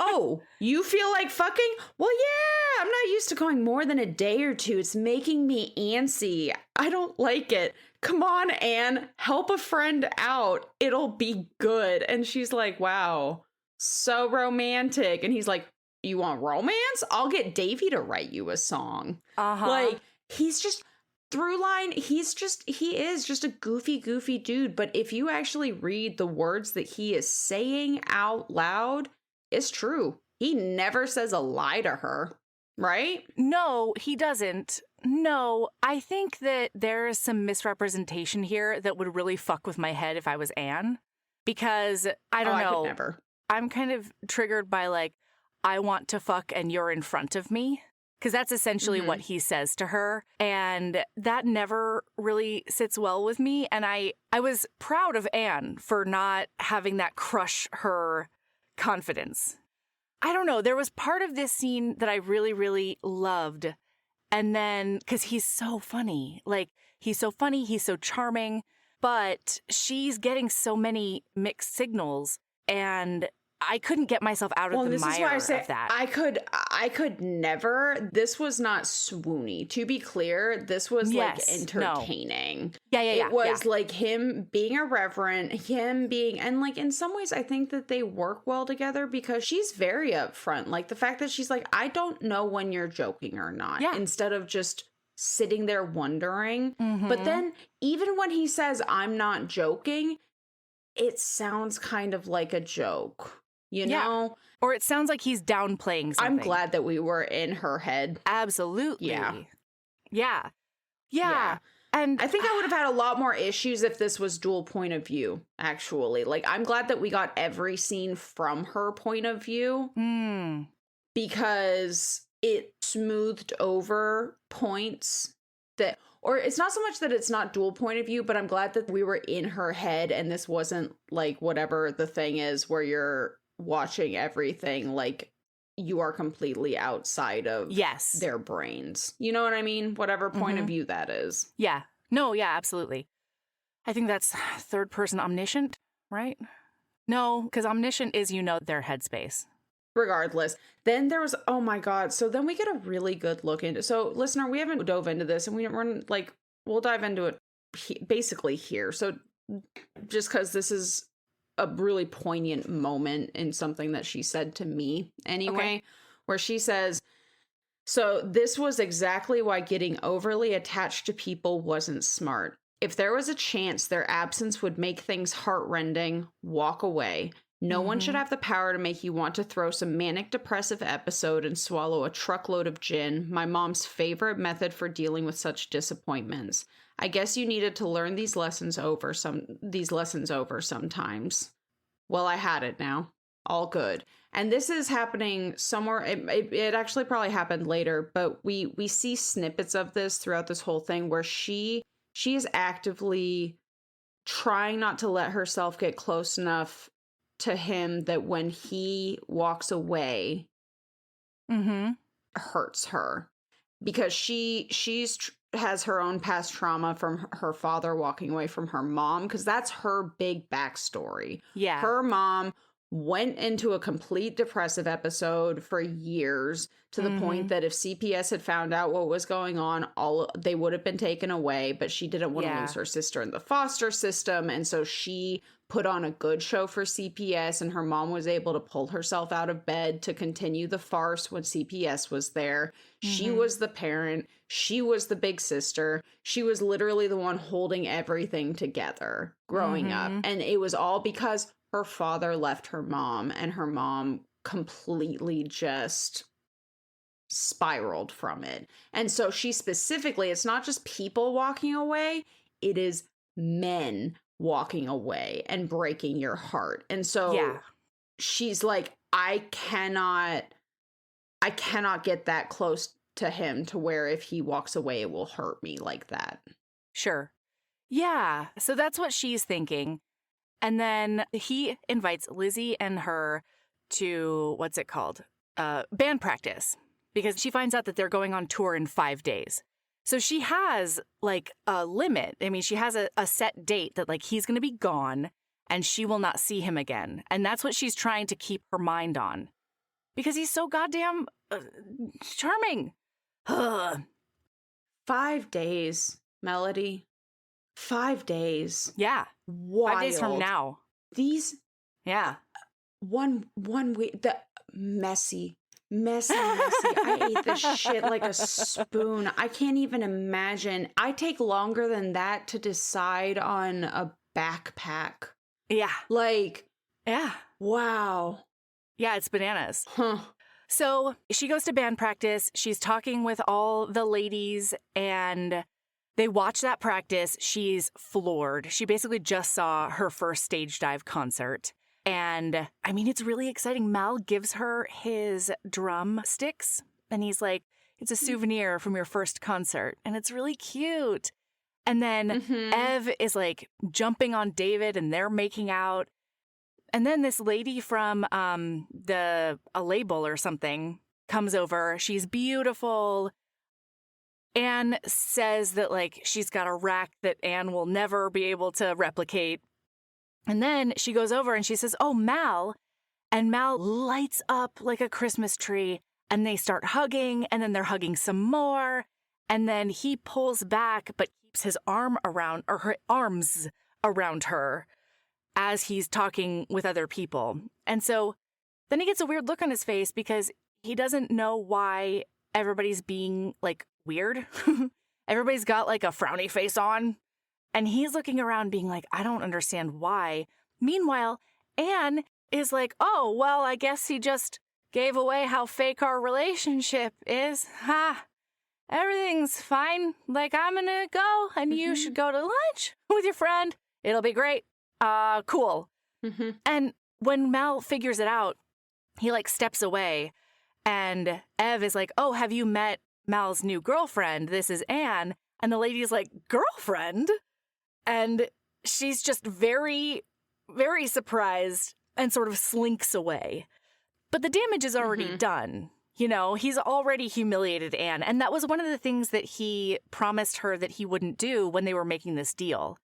Oh, you feel like fucking? Well, yeah, I'm not used to going more than a day or two. It's making me antsy. I don't like it. Come on, Anne, help a friend out. It'll be good. And she's like, wow, so romantic. And he's like, you want romance? I'll get Davey to write you a song. Like, he's just through line. He is just a goofy dude. But if you actually read the words that he is saying out loud, it's true. He never says a lie to her, right? No, he doesn't. No, I think that there is some misrepresentation here that would really fuck with my head if I was Anne. Because, I don't know. I could never. I'm kind of triggered by like, I want to fuck and you're in front of me. Because that's essentially what he says to her. And that never really sits well with me. And I was proud of Anne for not having that crush her confidence. I don't know. There was part of this scene that I really, really loved. And then, because he's so funny. Like, he's so funny. He's so charming. But she's getting so many mixed signals. And I couldn't get myself out of the mire of that. I could never. This was not swoony. To be clear, this was like entertaining. No. Yeah. It was like him being irreverent, him being, and like in some ways I think that they work well together because she's very upfront. Like the fact that she's like, I don't know when you're joking or not. Yeah. Instead of just sitting there wondering. But then even when he says, I'm not joking, it sounds kind of like a joke. You know? Or it sounds like he's downplaying something. I'm glad that we were in her head. Absolutely. Yeah. And I think I would have had a lot more issues if this was dual point of view, actually. Like, I'm glad that we got every scene from her point of view. Because it smoothed over points that... Or it's not so much that it's not dual point of view, but I'm glad that we were in her head and this wasn't like whatever the thing is where you're watching everything like you are completely outside of their brains. You know what I mean? Whatever point of view that is. Yeah. No, yeah, absolutely. I think that's third person omniscient, right? No, because omniscient is, their headspace. Regardless. Then there was, oh my God. So then we get a really good look into, so listener, we haven't dove into this and we're like, we'll dive into it basically here. So just because this is a really poignant moment in something that she said to me anyway, where she says, so this was exactly why getting overly attached to people wasn't smart. If there was a chance their absence would make things heartrending, walk away. No one should have the power to make you want to throw some manic depressive episode and swallow a truckload of gin, my mom's favorite method for dealing with such disappointments. I guess you needed to learn these lessons over sometimes. Well, I had it now. All good. And this is happening somewhere. It actually probably happened later, but we see snippets of this throughout this whole thing where she is actively trying not to let herself get close enough to him that when he walks away, hurts her because she's has her own past trauma from her father walking away from her mom, because that's her big backstory. Yeah, her mom went into a complete depressive episode for years to the point that if CPS had found out what was going on, they would have been taken away, but she didn't want to lose her sister in the foster system, and so she put on a good show for CPS, and her mom was able to pull herself out of bed to continue the farce when CPS was there. She was the parent. She was the big sister. She was literally the one holding everything together growing up. And it was all because her father left her mom, and her mom completely just spiraled from it. And so she specifically, it's not just people walking away, it is men walking away and breaking your heart. And so she's like, I cannot get that close to him to where if he walks away, it will hurt me like that. Sure. Yeah. So that's what she's thinking. And then he invites Lizzie and her to, what's it called? Band practice. because she finds out that they're going on tour in 5 days. So she has like a limit. I mean, she has a set date that like he's going to be gone and she will not see him again. And that's what she's trying to keep her mind on because he's so goddamn charming. Ugh. 5 days, Melody. 5 days. Yeah. Wild. 5 days from now. These. Yeah. One week. The messy. I ate this shit like a spoon. I can't even imagine. I take longer than that to decide on a backpack. Yeah. Like. Yeah. Wow. Yeah, it's bananas. Huh. So she goes to band practice. She's talking with all the ladies and they watch that practice. She's floored. She basically just saw her first stage dive concert. And I mean, it's really exciting. Mal gives her his drum sticks and he's like, it's a souvenir from your first concert. And it's really cute. And then Ev is like jumping on David and they're making out. And then this lady from a label or something comes over. She's beautiful. Anne says that like she's got a rack that Anne will never be able to replicate. And then she goes over and she says, oh, Mal. And Mal lights up like a Christmas tree and they start hugging and then they're hugging some more. And then he pulls back but keeps his arm around or her arms around her as he's talking with other people. And so then he gets a weird look on his face because he doesn't know why everybody's being like weird. Everybody's got like a frowny face on. And he's looking around being like, I don't understand why. Meanwhile, Anne is like, oh, well, I guess he just gave away how fake our relationship is. Ha! Everything's fine. Like, I'm gonna go and you should go to lunch with your friend. It'll be great. Cool. And when Mal figures it out, he like steps away and Ev is like, oh, have you met Mal's new girlfriend? This is Anne. And the lady's like, girlfriend? And she's just very, very surprised and sort of slinks away. But the damage is already done. You know, he's already humiliated Anne. And that was one of the things that he promised her that he wouldn't do when they were making this deal.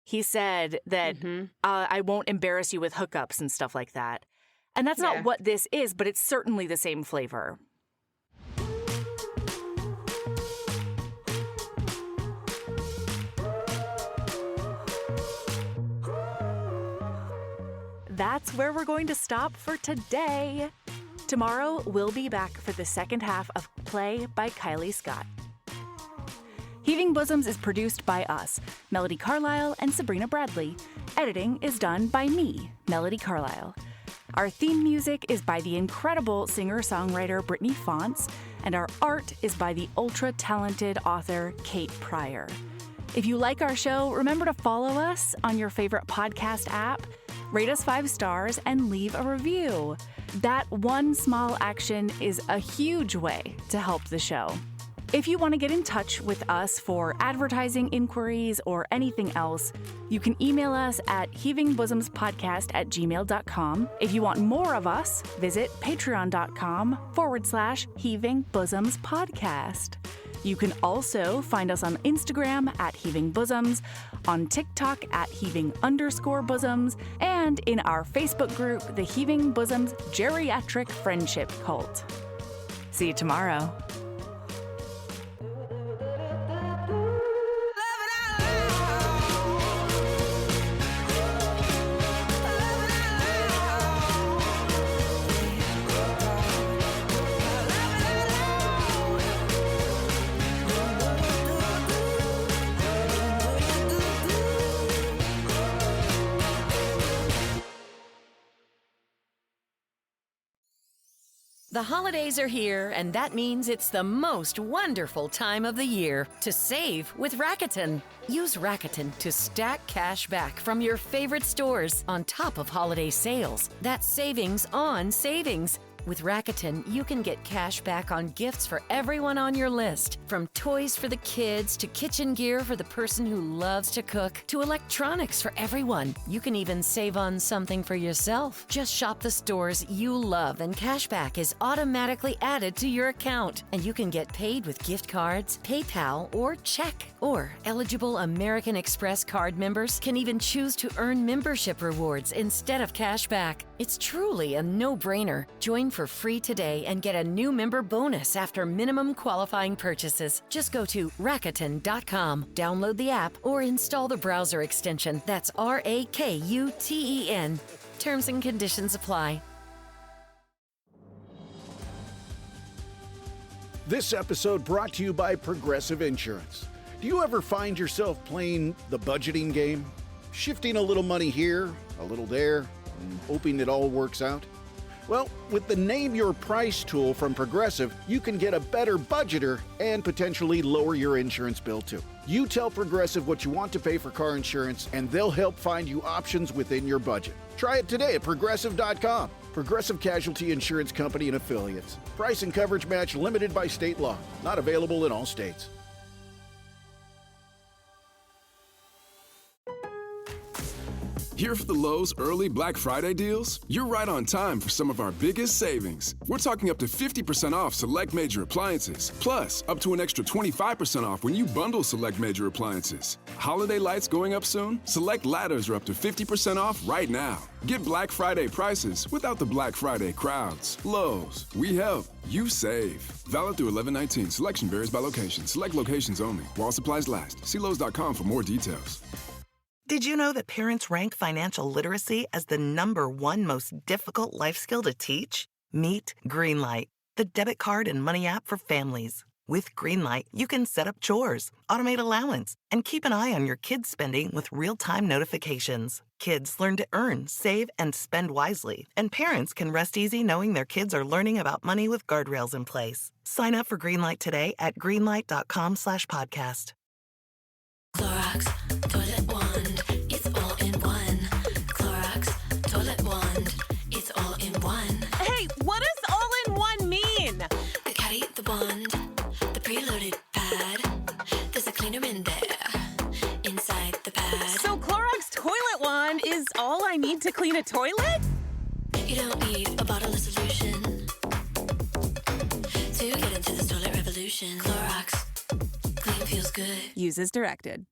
He said that I won't embarrass you with hookups and stuff like that. And that's not what this is, but it's certainly the same flavor. That's where we're going to stop for today. Tomorrow, we'll be back for the second half of Play by Kylie Scott. Heaving Bosoms is produced by us, Melody Carlisle and Sabrina Bradley. Editing is done by me, Melody Carlisle. Our theme music is by the incredible singer-songwriter Brittany Fonts, and our art is by the ultra-talented author Kate Pryor. If you like our show, remember to follow us on your favorite podcast app, rate us 5 stars, and leave a review. That one small action is a huge way to help the show. If you want to get in touch with us for advertising inquiries or anything else, you can email us at heavingbosomspodcast@gmail.com. If you want more of us, visit patreon.com/heavingbosomspodcast. You can also find us on Instagram at Heaving Bosoms, on TikTok at Heaving_Bosoms, and in our Facebook group, the Heaving Bosoms Geriatric Friendship Cult. See you tomorrow. The holidays are here, and that means it's the most wonderful time of the year to save with Rakuten. Use Rakuten to stack cash back from your favorite stores on top of holiday sales. That's savings on savings. With Rakuten, you can get cash back on gifts for everyone on your list. From toys for the kids to kitchen gear for the person who loves to cook to electronics for everyone. You can even save on something for yourself. Just shop the stores you love and cashback is automatically added to your account. And you can get paid with gift cards, PayPal, or check. Or eligible American Express card members can even choose to earn membership rewards instead of cashback. It's truly a no-brainer. Join for free today and get a new member bonus after minimum qualifying purchases. Just go to Rakuten.com, download the app, or install the browser extension. That's RAKUTEN. Terms and conditions apply. This episode brought to you by Progressive Insurance. Do you ever find yourself playing the budgeting game? Shifting a little money here, a little there, and hoping it all works out? Well, with the Name Your Price tool from Progressive, you can get a better budgeter and potentially lower your insurance bill too. You tell Progressive what you want to pay for car insurance, and they'll help find you options within your budget. Try it today at Progressive.com. Progressive Casualty Insurance Company and Affiliates. Price and coverage match limited by state law. Not available in all states. Here for the Lowe's early Black Friday deals? You're right on time for some of our biggest savings. We're talking up to 50% off select major appliances, plus up to an extra 25% off when you bundle select major appliances. Holiday lights going up soon? Select ladders are up to 50% off right now. Get Black Friday prices without the Black Friday crowds. Lowe's, we help, you save. Valid through 11/19. Selection varies by location. Select locations only. While supplies last. See Lowe's.com for more details. Did you know that parents rank financial literacy as the #1 most difficult life skill to teach? Meet Greenlight, the debit card and money app for families. With Greenlight, you can set up chores, automate allowance, and keep an eye on your kids' spending with real-time notifications. Kids learn to earn, save, and spend wisely, and parents can rest easy knowing their kids are learning about money with guardrails in place. Sign up for Greenlight today at greenlight.com/podcast. Clorox Toilet Wand, it's all in one. Clorox Toilet Wand, it's all in one. Hey, what does all in one mean? The caddy, the wand, the preloaded pad. There's a cleaner in there, inside the pad. So Clorox Toilet Wand is all I need to clean a toilet? You don't need a bottle of solution to get into this toilet revolution. Clorox, clean feels good. Use as directed.